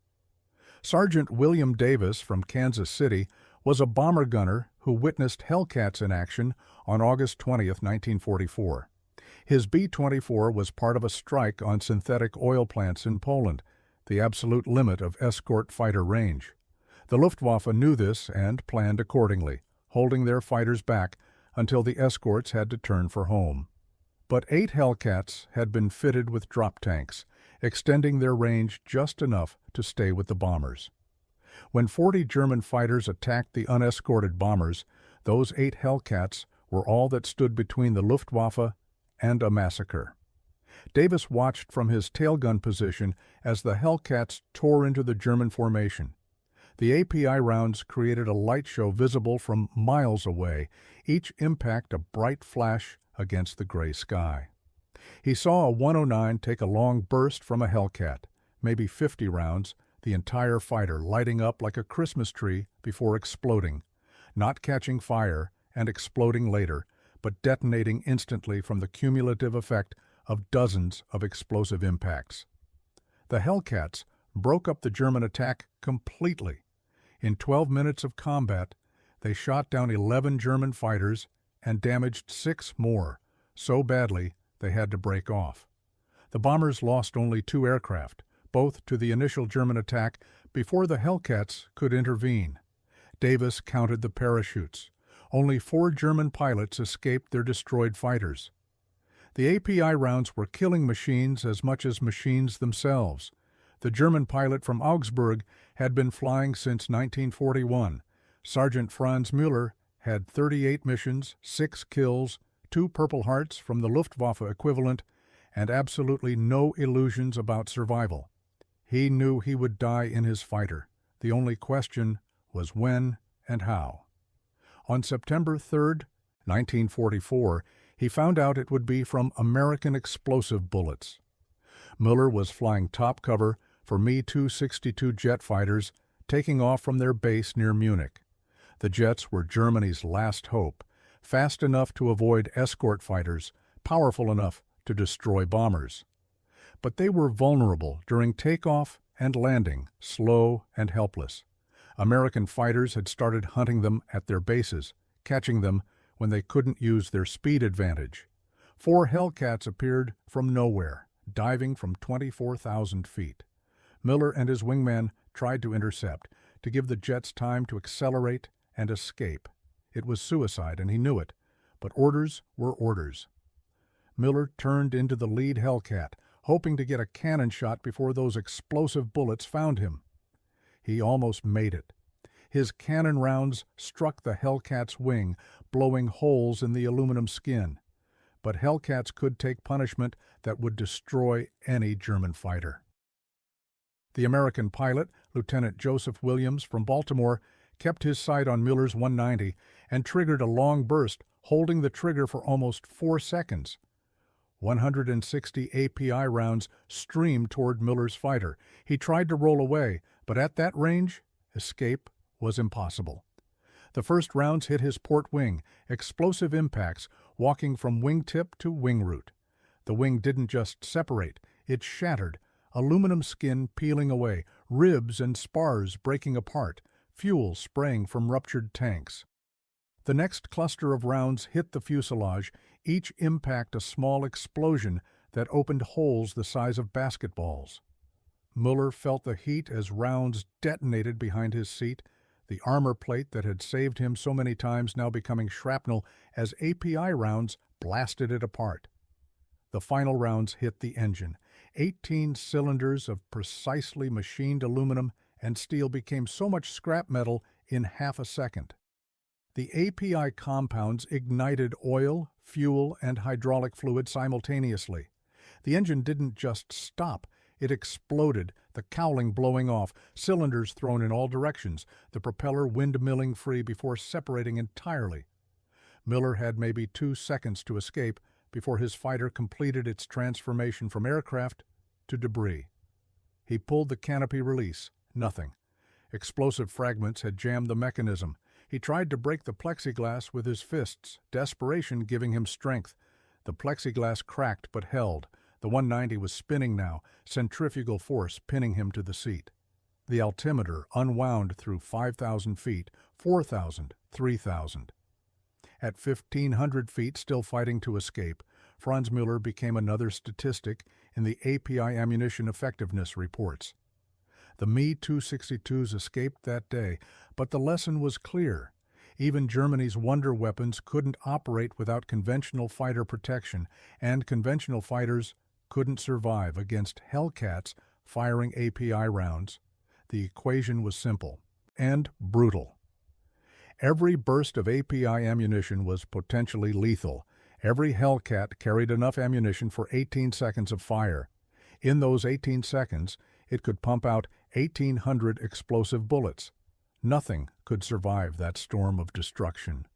Sergeant William Davis from Kansas City was a bomber gunner who witnessed Hellcats in action on August 20, 1944. His B-24 was part of a strike on synthetic oil plants in Poland, the absolute limit of escort fighter range. The Luftwaffe knew this and planned accordingly, holding their fighters back until the escorts had to turn for home. But 8 Hellcats had been fitted with drop tanks, extending their range just enough to stay with the bombers. When 40 German fighters attacked the unescorted bombers, those 8 Hellcats were all that stood between the Luftwaffe and a massacre. Davis watched from his tailgun position as the Hellcats tore into the German formation. The API rounds created a light show visible from miles away, each impact a bright flash against the gray sky. He saw a 109 take a long burst from a Hellcat, maybe 50 rounds, the entire fighter lighting up like a Christmas tree before exploding, not catching fire and exploding later, but detonating instantly from the cumulative effect of dozens of explosive impacts. The Hellcats broke up the German attack completely. In 12 minutes of combat, they shot down 11 German fighters and damaged 6 more, so badly they had to break off. The bombers lost only 2 aircraft, both to the initial German attack before the Hellcats could intervene. Davis counted the parachutes. Only 4 German pilots escaped their destroyed fighters. The API rounds were killing machines as much as machines themselves. The German pilot from Augsburg had been flying since 1941. Sergeant Franz Müller had 38 missions, 6 kills, 2 Purple Hearts from the Luftwaffe equivalent, and absolutely no illusions about survival. He knew he would die in his fighter. The only question was when and how. On September 3, 1944, he found out it would be from American explosive bullets. Müller was flying top cover for Me-262 jet fighters taking off from their base near Munich. The jets were Germany's last hope, fast enough to avoid escort fighters, powerful enough to destroy bombers. But they were vulnerable during takeoff and landing, slow and helpless. American fighters had started hunting them at their bases, catching them when they couldn't use their speed advantage. 4 Hellcats appeared from nowhere, diving from 24,000 feet. Müller and his wingman tried to intercept, to give the jets time to accelerate and escape. It was suicide, and he knew it, but orders were orders. Müller turned into the lead Hellcat, hoping to get a cannon shot before those explosive bullets found him. He almost made it. His cannon rounds struck the Hellcat's wing, blowing holes in the aluminum skin. But Hellcats could take punishment that would destroy any German fighter. The American pilot, Lieutenant Joseph Williams from Baltimore, kept his sight on Müller's 190 and triggered a long burst, holding the trigger for almost 4 seconds. 160 API rounds streamed toward Müller's fighter. He tried to roll away, but at that range, escape was impossible. The first rounds hit his port wing, explosive impacts, walking from wingtip to wing root. The wing didn't just separate, it shattered, aluminum skin peeling away, ribs and spars breaking apart, fuel spraying from ruptured tanks. The next cluster of rounds hit the fuselage, each impact a small explosion that opened holes the size of basketballs. Müller felt the heat as rounds detonated behind his seat, the armor plate that had saved him so many times now becoming shrapnel as API rounds blasted it apart. The final rounds hit the engine. 18 cylinders of precisely machined aluminum and steel became so much scrap metal in half a second. The API compounds ignited oil, fuel, and hydraulic fluid simultaneously. The engine didn't just stop, it exploded, the cowling blowing off, cylinders thrown in all directions, the propeller windmilling free before separating entirely. Müller had maybe 2 seconds to escape before his fighter completed its transformation from aircraft to debris. He pulled the canopy release. Nothing. Explosive fragments had jammed the mechanism. He tried to break the plexiglass with his fists, desperation giving him strength. The plexiglass cracked but held. The 190 was spinning now, centrifugal force pinning him to the seat. The altimeter unwound through 5,000 feet, 4,000, 3,000. At 1,500 feet, still fighting to escape, Franz Müller became another statistic in the API ammunition effectiveness reports. The Me-262s escaped that day, but the lesson was clear. Even Germany's wonder weapons couldn't operate without conventional fighter protection, and conventional fighters couldn't survive against Hellcats firing API rounds. The equation was simple and brutal. Every burst of API ammunition was potentially lethal. Every Hellcat carried enough ammunition for 18 seconds of fire. In those 18 seconds, it could pump out 1,800 explosive bullets. Nothing could survive that storm of destruction.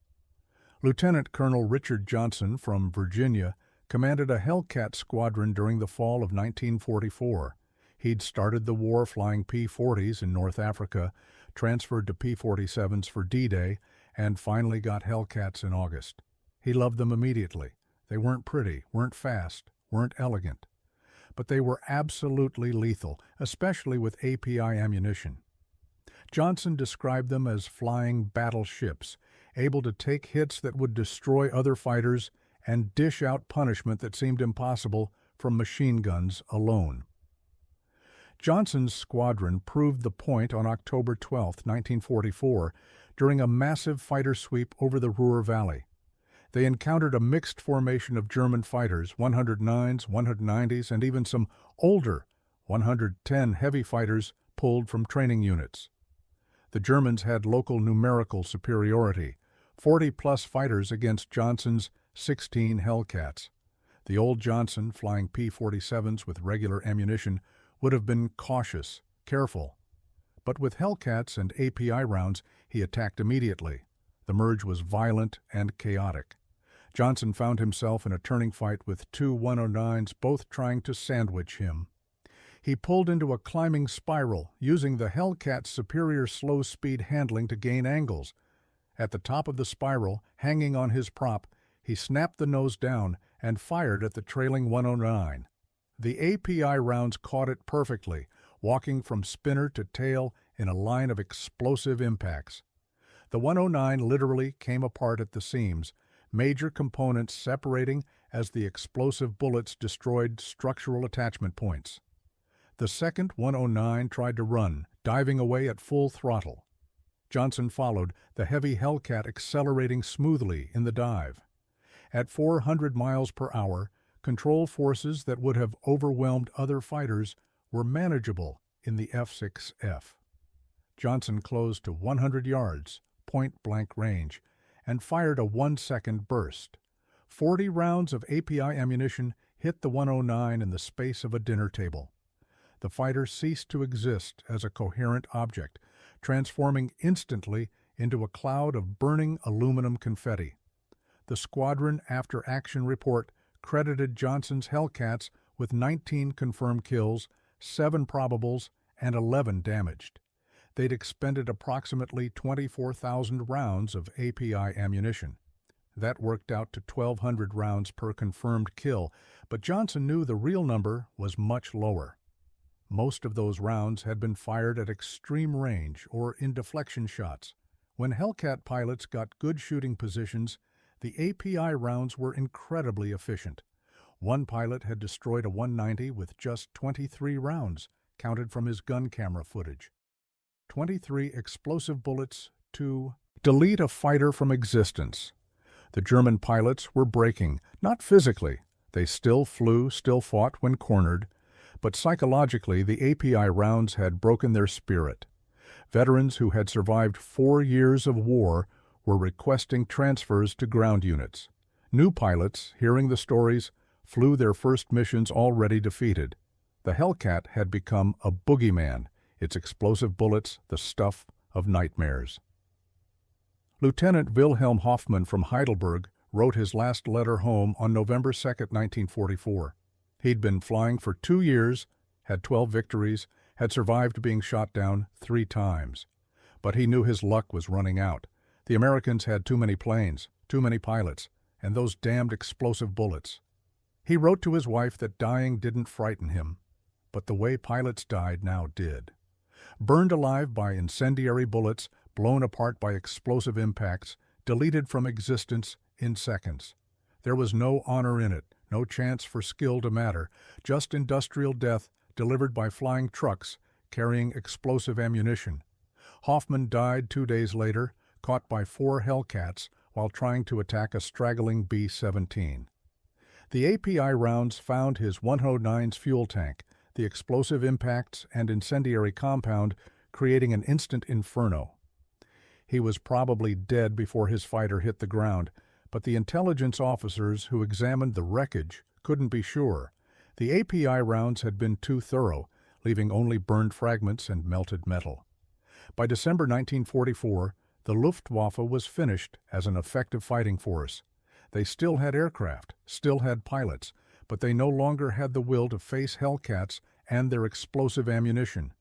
Lieutenant Colonel Richard Johnson from Virginia commanded a Hellcat squadron during the fall of 1944. He'd started the war flying P-40s in North Africa, transferred to P-47s for D-Day, and finally got Hellcats in August. He loved them immediately. They weren't pretty, weren't fast, weren't elegant. But they were absolutely lethal, especially with API ammunition. Johnson described them as flying battleships, able to take hits that would destroy other fighters and dish out punishment that seemed impossible from machine guns alone. Johnson's squadron proved the point on October 12, 1944, during a massive fighter sweep over the Ruhr Valley. They encountered a mixed formation of German fighters, 109s, 190s, and even some older 110 heavy fighters pulled from training units. The Germans had local numerical superiority, 40-plus fighters against Johnson's 16 Hellcats. The old Johnson, flying P-47s with regular ammunition, would have been cautious, careful. But with Hellcats and API rounds, he attacked immediately. The merge was violent and chaotic. Johnson found himself in a turning fight with two 109s, both trying to sandwich him. He pulled into a climbing spiral, using the Hellcat's superior slow-speed handling to gain angles. At the top of the spiral, hanging on his prop, he snapped the nose down and fired at the trailing 109. The API rounds caught it perfectly, walking from spinner to tail in a line of explosive impacts. The 109 literally came apart at the seams, major components separating as the explosive bullets destroyed structural attachment points. The second 109 tried to run, diving away at full throttle. Johnson followed, the heavy Hellcat accelerating smoothly in the dive. At 400 miles per hour, control forces that would have overwhelmed other fighters were manageable in the F6F. Johnson closed to 100 yards, point-blank range, and fired a 1-second burst. 40 rounds of API ammunition hit the 109 in the space of a dinner table. The fighter ceased to exist as a coherent object, transforming instantly into a cloud of burning aluminum confetti. The squadron after-action report credited Johnson's Hellcats with 19 confirmed kills, 7 probables, and 11 damaged. They'd expended approximately 24,000 rounds of API ammunition. That worked out to 1,200 rounds per confirmed kill, but Johnson knew the real number was much lower. Most of those rounds had been fired at extreme range or in deflection shots. When Hellcat pilots got good shooting positions, the API rounds were incredibly efficient. One pilot had destroyed a 190 with just 23 rounds, counted from his gun camera footage. 23 explosive bullets to delete a fighter from existence. The German pilots were breaking, not physically. They still flew, still fought when cornered, but psychologically the API rounds had broken their spirit. Veterans who had survived 4 years of war were requesting transfers to ground units. New pilots, hearing the stories, flew their first missions already defeated. The Hellcat had become a boogeyman, its explosive bullets the stuff of nightmares. Lieutenant Wilhelm Hoffmann from Heidelberg wrote his last letter home on November 2, 1944. He'd been flying for 2 years, had 12 victories, had survived being shot down 3 times. But he knew his luck was running out. The Americans had too many planes, too many pilots, and those damned explosive bullets. He wrote to his wife that dying didn't frighten him, but the way pilots died now did. Burned alive by incendiary bullets, blown apart by explosive impacts, deleted from existence in seconds. There was no honor in it, no chance for skill to matter, just industrial death delivered by flying trucks carrying explosive ammunition. Hoffmann died 2 days later, caught by 4 Hellcats while trying to attack a straggling B-17. The API rounds found his 109's fuel tank, the explosive impacts and incendiary compound creating an instant inferno. He was probably dead before his fighter hit the ground, but the intelligence officers who examined the wreckage couldn't be sure. The API rounds had been too thorough, leaving only burned fragments and melted metal. By December 1944, the Luftwaffe was finished as an effective fighting force. They still had aircraft, still had pilots, but they no longer had the will to face Hellcats and their explosive ammunition.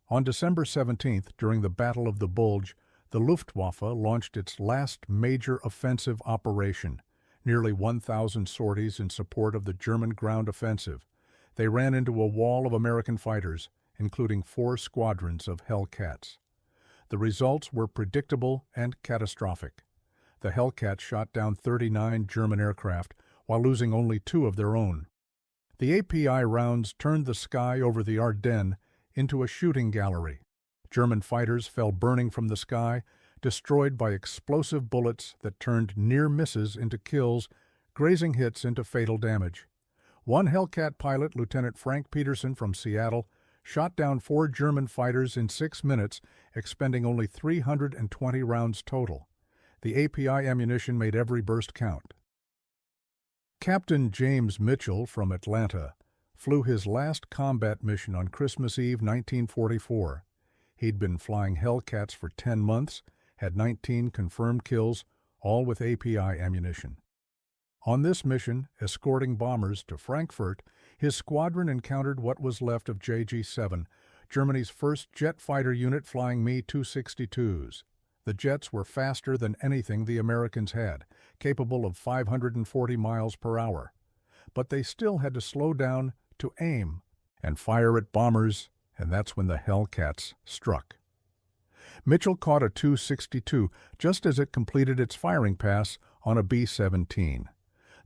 On December 17th, during the Battle of the Bulge, the Luftwaffe launched its last major offensive operation, nearly 1,000 sorties in support of the German ground offensive. They ran into a wall of American fighters, including 4 squadrons of Hellcats. The results were predictable and catastrophic. The Hellcats shot down 39 German aircraft, while losing only 2 of their own. The API rounds turned the sky over the Ardennes into a shooting gallery. German fighters fell burning from the sky, destroyed by explosive bullets that turned near misses into kills, grazing hits into fatal damage. One Hellcat pilot, Lieutenant Frank Peterson from Seattle, shot down 4 German fighters in 6 minutes, expending only 320 rounds total. The API ammunition made every burst count. Captain James Mitchell from Atlanta flew his last combat mission on Christmas Eve 1944. He'd been flying Hellcats for 10 months, had 19 confirmed kills, all with API ammunition. On this mission, escorting bombers to Frankfurt, his squadron encountered what was left of JG-7, Germany's first jet fighter unit flying Me-262s. The jets were faster than anything the Americans had, capable of 540 miles per hour. But they still had to slow down to aim and fire at bombers, and that's when the Hellcats struck. Mitchell caught a 262 just as it completed its firing pass on a B-17.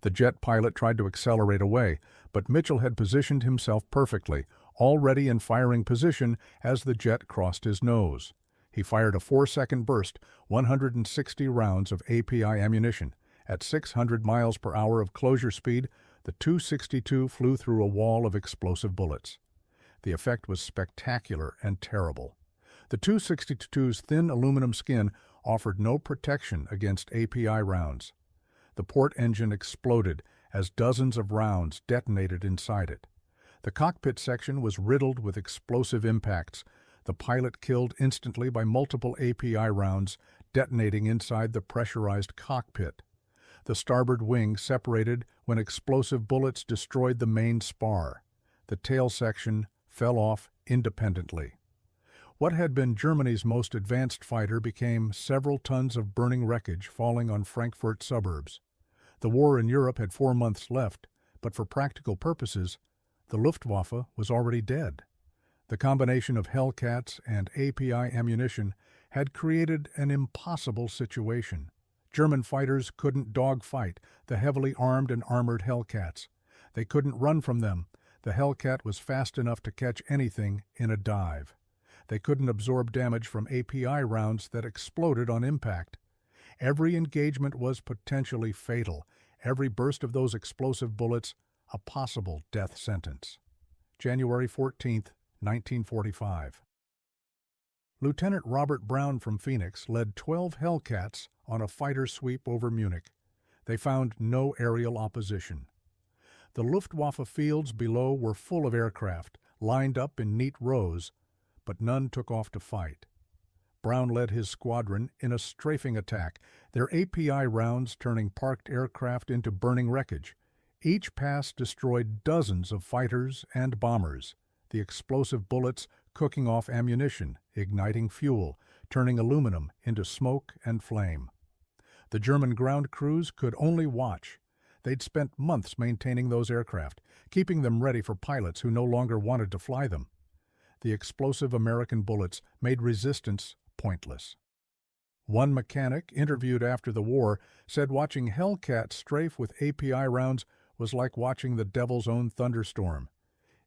The jet pilot tried to accelerate away, but Mitchell had positioned himself perfectly, already in firing position as the jet crossed his nose. He fired a 4-second burst, 160 rounds of API ammunition. At 600 miles per hour of closure speed, the 262 flew through a wall of explosive bullets. The effect was spectacular and terrible. The 262's thin aluminum skin offered no protection against API rounds. The port engine exploded as dozens of rounds detonated inside it. The cockpit section was riddled with explosive impacts, the pilot killed instantly by multiple API rounds detonating inside the pressurized cockpit. The starboard wing separated when explosive bullets destroyed the main spar. The tail section fell off independently. What had been Germany's most advanced fighter became several tons of burning wreckage falling on Frankfurt suburbs. The war in Europe had 4 months left, but for practical purposes, the Luftwaffe was already dead. The combination of Hellcats and API ammunition had created an impossible situation. German fighters couldn't dogfight the heavily armed and armored Hellcats. They couldn't run from them. The Hellcat was fast enough to catch anything in a dive. They couldn't absorb damage from API rounds that exploded on impact. Every engagement was potentially fatal. Every burst of those explosive bullets, a possible death sentence. January 14, 1945. Lieutenant Robert Brown from Phoenix led 12 Hellcats on a fighter sweep over Munich. They found no aerial opposition. The Luftwaffe fields below were full of aircraft, lined up in neat rows, but none took off to fight. Brown led his squadron in a strafing attack, their API rounds turning parked aircraft into burning wreckage. Each pass destroyed dozens of fighters and bombers, the explosive bullets cooking off ammunition, igniting fuel, turning aluminum into smoke and flame. The German ground crews could only watch. They'd spent months maintaining those aircraft, keeping them ready for pilots who no longer wanted to fly them. The explosive American bullets made resistance pointless. One mechanic, interviewed after the war, said watching Hellcat strafe with API rounds was like watching the devil's own thunderstorm.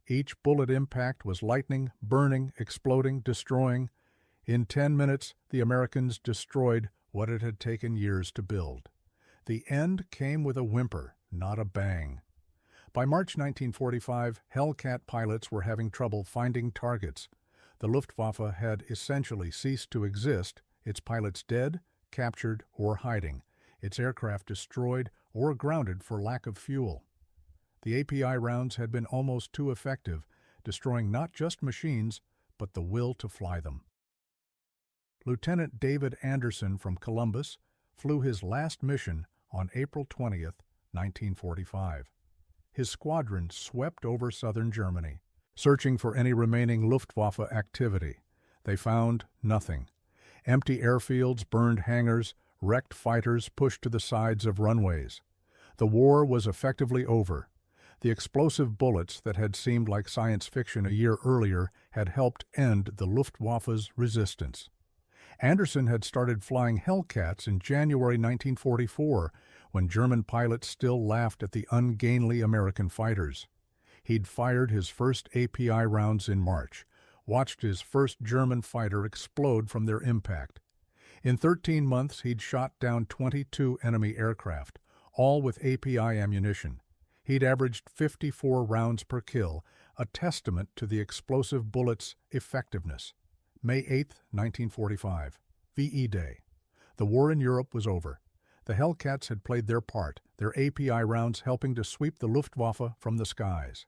Each bullet impact was lightning, burning, exploding, destroying. In 10 minutes, the Americans destroyed what it had taken years to build. The end came with a whimper, not a bang. By March 1945, Hellcat pilots were having trouble finding targets. The Luftwaffe had essentially ceased to exist its pilots dead, captured, or hiding, its aircraft destroyed or grounded for lack of fuel. The API rounds had been almost too effective, destroying not just machines, but the will to fly them. Lieutenant David Anderson from Columbus flew his last mission on April 20th, 1945. His squadron swept over southern Germany, searching for any remaining Luftwaffe activity. They found nothing. Empty airfields, burned hangars, wrecked fighters pushed to the sides of runways. The war was effectively over. The explosive bullets that had seemed like science fiction a year earlier had helped end the Luftwaffe's resistance. Anderson had started flying Hellcats in January 1944, when German pilots still laughed at the ungainly American fighters. He'd fired his first API rounds in March, watched his first German fighter explode from their impact. In 13 months, he'd shot down 22 enemy aircraft, all with API ammunition. He'd averaged 54 rounds per kill, a testament to the explosive bullet's effectiveness. May 8, 1945, VE Day. The war in Europe was over. The Hellcats had played their part, their API rounds helping to sweep the Luftwaffe from the skies.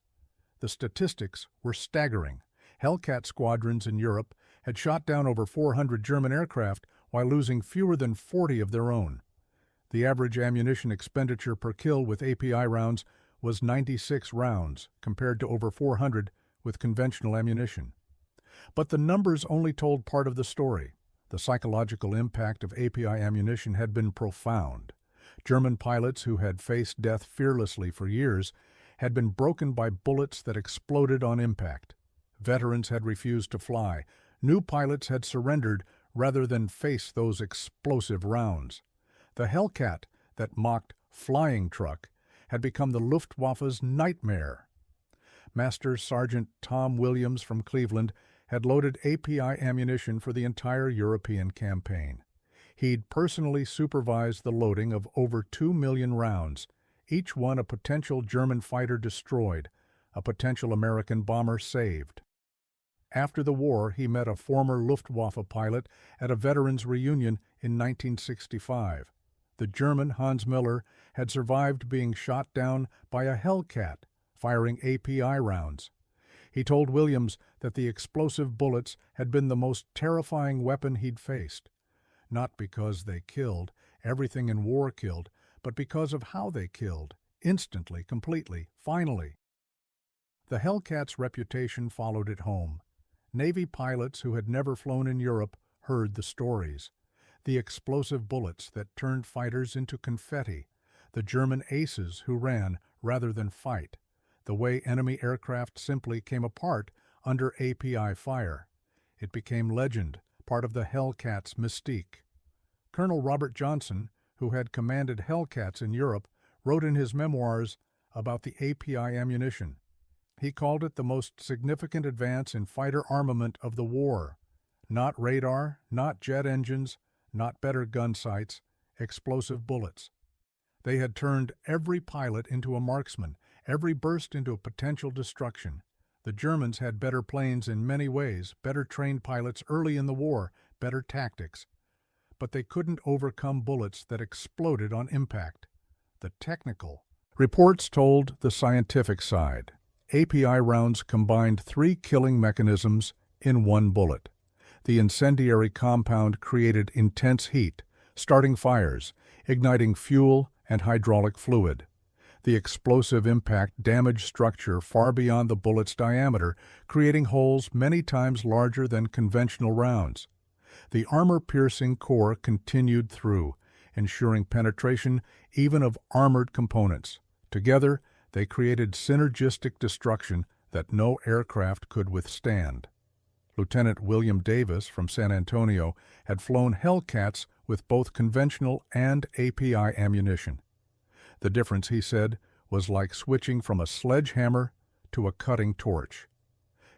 The statistics were staggering. Hellcat squadrons in Europe had shot down over 400 German aircraft while losing fewer than 40 of their own. The average ammunition expenditure per kill with API rounds was 96 rounds, compared to over 400 with conventional ammunition. But the numbers only told part of the story. The psychological impact of API ammunition had been profound. German pilots who had faced death fearlessly for years had been broken by bullets that exploded on impact. Veterans had refused to fly. New pilots had surrendered rather than face those explosive rounds. The Hellcat, that mocked flying truck, had become the Luftwaffe's nightmare. Master Sergeant Tom Williams from Cleveland had loaded API ammunition for the entire European campaign. He'd personally supervised the loading of over 2 million rounds, each one a potential German fighter destroyed, a potential American bomber saved. After the war, he met a former Luftwaffe pilot at a veterans reunion in 1965. The German, Hans Miller, had survived being shot down by a Hellcat, firing API rounds. He told Williams that the explosive bullets had been the most terrifying weapon he'd faced. Not because they killed, everything in war killed, but because of how they killed, instantly, completely, finally. The Hellcat's reputation followed it home. Navy pilots who had never flown in Europe heard the stories. The explosive bullets that turned fighters into confetti, the German aces who ran rather than fight, the way enemy aircraft simply came apart under API fire. It became legend, part of the Hellcat's mystique. Colonel Robert Johnson, who had commanded Hellcats in Europe, wrote in his memoirs about the API ammunition. He called it the most significant advance in fighter armament of the war. Not radar, not jet engines, not better gun sights, explosive bullets. They had turned every pilot into a marksman, every burst into a potential destruction. The Germans had better planes in many ways, better trained pilots early in the war, better tactics. But they couldn't overcome bullets that exploded on impact. The technical. Reports told the scientific side. API rounds combined 3 killing mechanisms in one bullet. The incendiary compound created intense heat, starting fires, igniting fuel and hydraulic fluid. The explosive impact damaged structure far beyond the bullet's diameter, creating holes many times larger than conventional rounds. The armor-piercing core continued through, ensuring penetration even of armored components. Together, they created synergistic destruction that no aircraft could withstand. Lieutenant William Davis from San Antonio had flown Hellcats with both conventional and API ammunition. The difference, he said, was like switching from a sledgehammer to a cutting torch.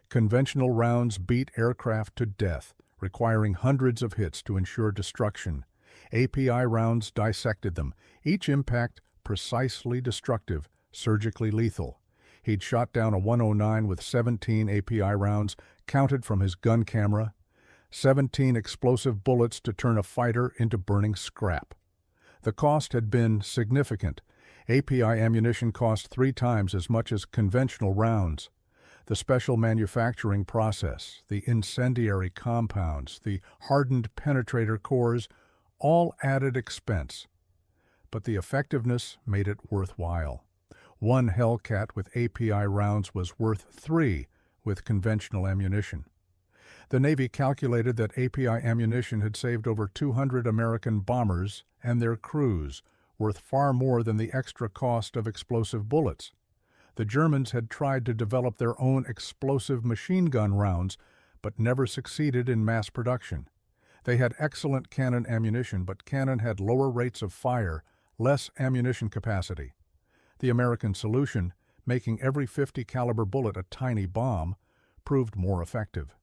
Conventional rounds beat aircraft to death, requiring hundreds of hits to ensure destruction. API rounds dissected them, each impact precisely destructive, surgically lethal. He'd shot down a 109 with 17 API rounds, counted from his gun camera. 17 explosive bullets to turn a fighter into burning scrap. The cost had been significant. API ammunition cost 3 times as much as conventional rounds. The special manufacturing process, the incendiary compounds, the hardened penetrator cores, all added expense. But the effectiveness made it worthwhile. One Hellcat with API rounds was worth 3 with conventional ammunition. The Navy calculated that API ammunition had saved over 200 American bombers and their crews, worth far more than the extra cost of explosive bullets. The Germans had tried to develop their own explosive machine gun rounds, but never succeeded in mass production. They had excellent cannon ammunition, but cannon had lower rates of fire, less ammunition capacity. The American solution, making every .50 caliber bullet a tiny bomb, proved more effective.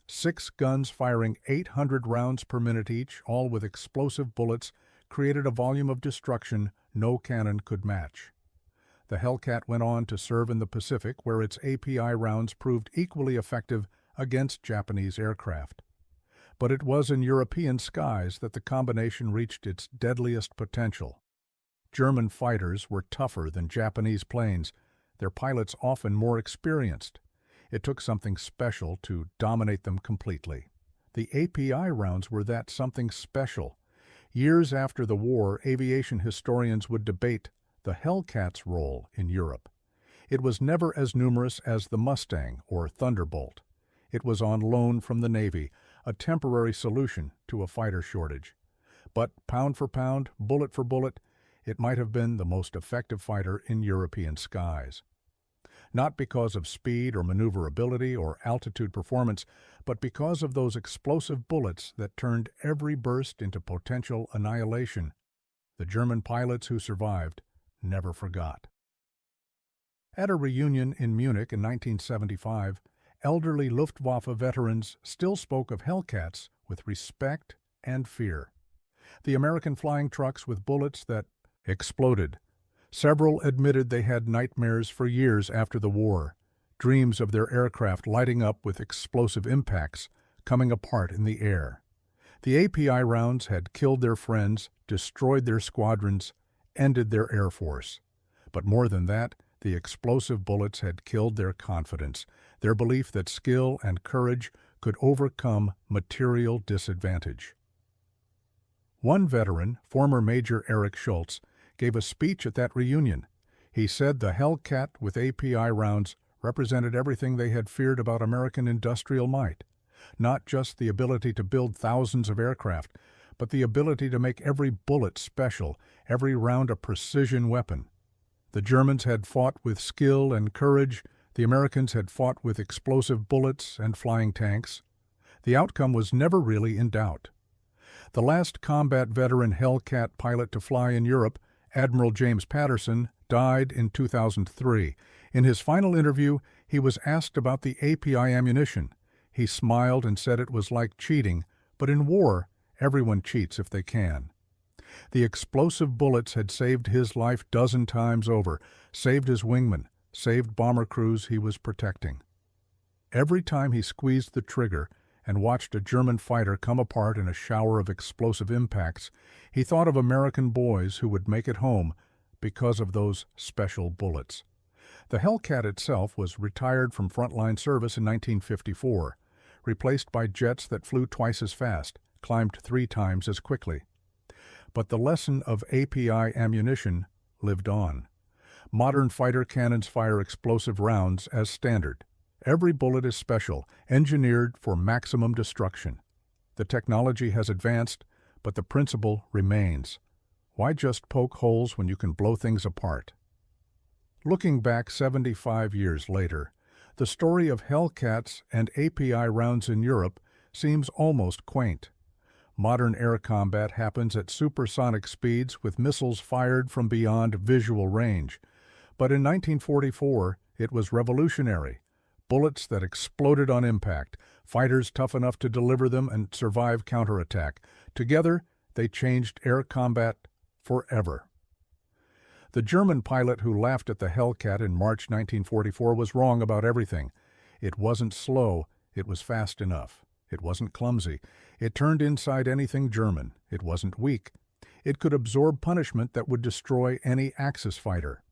6 guns firing 800 rounds per minute each, all with explosive bullets, created a volume of destruction no cannon could match. The Hellcat went on to serve in the Pacific, where its API rounds proved equally effective against Japanese aircraft. But it was in European skies that the combination reached its deadliest potential. German fighters were tougher than Japanese planes, their pilots often more experienced. It took something special to dominate them completely. The API rounds were that something special. Years after the war, aviation historians would debate the Hellcat's role in Europe. It was never as numerous as the Mustang or Thunderbolt. It was on loan from the Navy, a temporary solution to a fighter shortage. But pound for pound, bullet for bullet, it might have been the most effective fighter in European skies. Not because of speed or maneuverability or altitude performance, but because of those explosive bullets that turned every burst into potential annihilation. The German pilots who survived never forgot. At a reunion in Munich in 1975, elderly Luftwaffe veterans still spoke of Hellcats with respect and fear. The American flying trucks with bullets that exploded. Several admitted they had nightmares for years after the war, dreams of their aircraft lighting up with explosive impacts, coming apart in the air. The API rounds had killed their friends, destroyed their squadrons, ended their air force. But more than that, the explosive bullets had killed their confidence, their belief that skill and courage could overcome material disadvantage. One veteran, former Major Eric Schultz, gave a speech at that reunion. He said the Hellcat with API rounds represented everything they had feared about American industrial might. Not just the ability to build thousands of aircraft, but the ability to make every bullet special, every round a precision weapon. The Germans had fought with skill and courage, the Americans had fought with explosive bullets and flying tanks. The outcome was never really in doubt. The last combat veteran Hellcat pilot to fly in Europe, Admiral James Patterson, died in 2003. In his final interview, he was asked about the API ammunition. He smiled and said it was like cheating, but in war, everyone cheats if they can. The explosive bullets had saved his life 12 times over, saved his wingmen, saved bomber crews he was protecting. Every time he squeezed the trigger and watched a German fighter come apart in a shower of explosive impacts, he thought of American boys who would make it home because of those special bullets. The Hellcat itself was retired from frontline service in 1954, replaced by jets that flew twice as fast, climbed 3 times as quickly. But the lesson of API ammunition lived on. Modern fighter cannons fire explosive rounds as standard. Every bullet is special, engineered for maximum destruction. The technology has advanced, but the principle remains. Why just poke holes when you can blow things apart? Looking back 75 years later, the story of Hellcats and API rounds in Europe seems almost quaint. Modern air combat happens at supersonic speeds with missiles fired from beyond visual range. But in 1944, it was revolutionary. Bullets that exploded on impact, fighters tough enough to deliver them and survive counterattack. Together, they changed air combat forever. The German pilot who laughed at the Hellcat in March 1944 was wrong about everything. It wasn't slow, it was fast enough. It wasn't clumsy. It turned inside anything German. It wasn't weak. It could absorb punishment that would destroy any Axis fighter.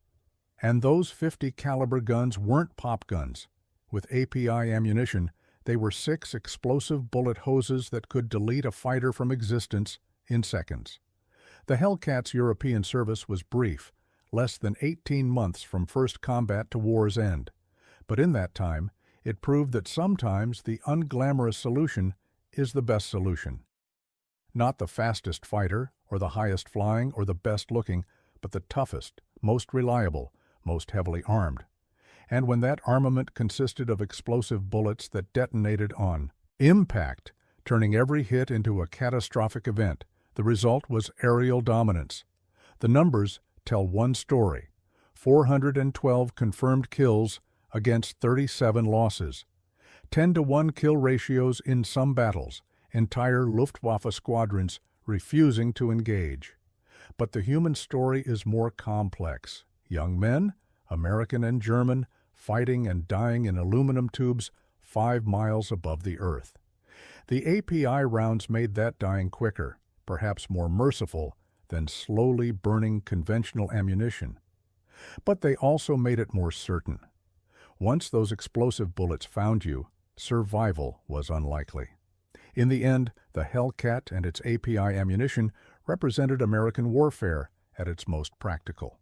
And those 50 caliber guns weren't pop guns. With API ammunition, they were 6 explosive bullet hoses that could delete a fighter from existence in seconds. The Hellcat's European service was brief, less than 18 months from first combat to war's end. But in that time, it proved that sometimes the unglamorous solution is the best solution. Not the fastest fighter, or the highest flying, or the best looking, but the toughest, most reliable, most heavily armed. And when that armament consisted of explosive bullets that detonated on impact, turning every hit into a catastrophic event, the result was aerial dominance. The numbers tell one story: 412 confirmed kills against 37 losses. 10-to-1 kill ratios in some battles, entire Luftwaffe squadrons refusing to engage. But the human story is more complex. Young men, American and German, fighting and dying in aluminum tubes 5 miles above the earth. The API rounds made that dying quicker, perhaps more merciful, than slowly burning conventional ammunition. But they also made it more certain. Once those explosive bullets found you, survival was unlikely. In the end, the Hellcat and its API ammunition represented American warfare at its most practical.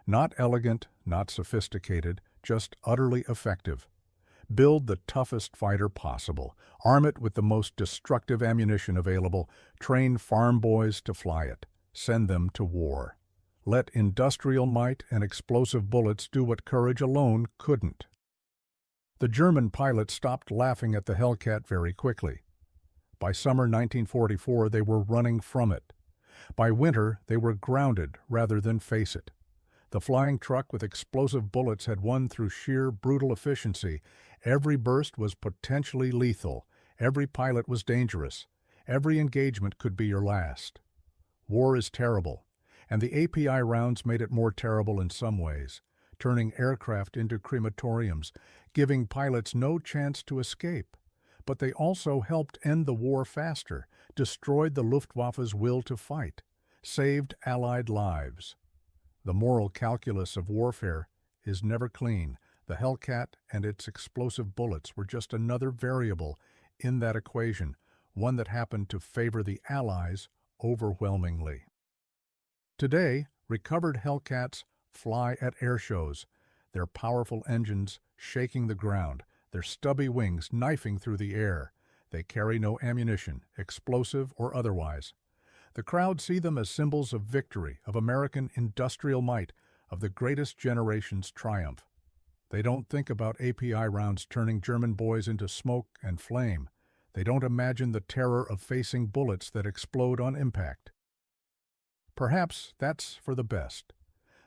Not elegant, not sophisticated, just utterly effective. Build the toughest fighter possible, arm it with the most destructive ammunition available, train farm boys to fly it, send them to war. Let industrial might and explosive bullets do what courage alone couldn't. The German pilots stopped laughing at the Hellcat very quickly. By summer 1944, they were running from it. By winter, they were grounded rather than face it. The flying truck with explosive bullets had won through sheer brutal efficiency. Every burst was potentially lethal. Every pilot was dangerous. Every engagement could be your last. War is terrible, and the API rounds made it more terrible in some ways, turning aircraft into crematoriums, giving pilots no chance to escape. But they also helped end the war faster, destroyed the Luftwaffe's will to fight, saved Allied lives. The moral calculus of warfare is never clean. The Hellcat and its explosive bullets were just another variable in that equation, one that happened to favor the Allies overwhelmingly. Today, recovered Hellcats fly at air shows, their powerful engines shaking the ground, their stubby wings knifing through the air. They carry no ammunition, explosive or otherwise. The crowd see them as symbols of victory, of American industrial might, of the greatest generation's triumph. They don't think about API rounds turning German boys into smoke and flame. They don't imagine the terror of facing bullets that explode on impact. Perhaps that's for the best.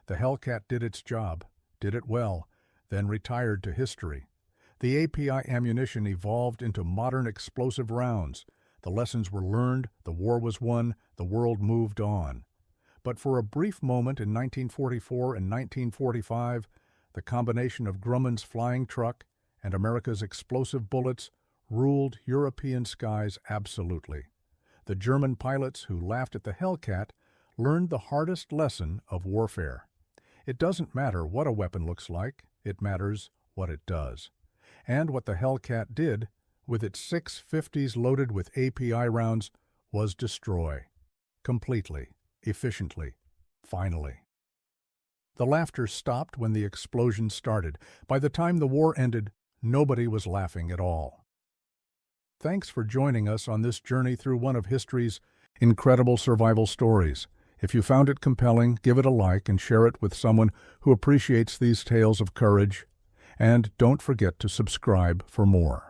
The Hellcat did its job, did it well, then retired to history. The API ammunition evolved into modern explosive rounds. The lessons were learned, the war was won, the world moved on. But for a brief moment in 1944 and 1945, the combination of Grumman's flying truck and America's explosive bullets ruled European skies absolutely. The German pilots who laughed at the Hellcat learned the hardest lesson of warfare. It doesn't matter what a weapon looks like, it matters what it does. And what the Hellcat did, with its 650s loaded with API rounds, was destroy. Completely, efficiently, finally. The laughter stopped when the explosion started. By the time the war ended, nobody was laughing at all. Thanks for joining us on this journey through one of history's incredible survival stories. If you found it compelling, give it a like and share it with someone who appreciates these tales of courage. And don't forget to subscribe for more.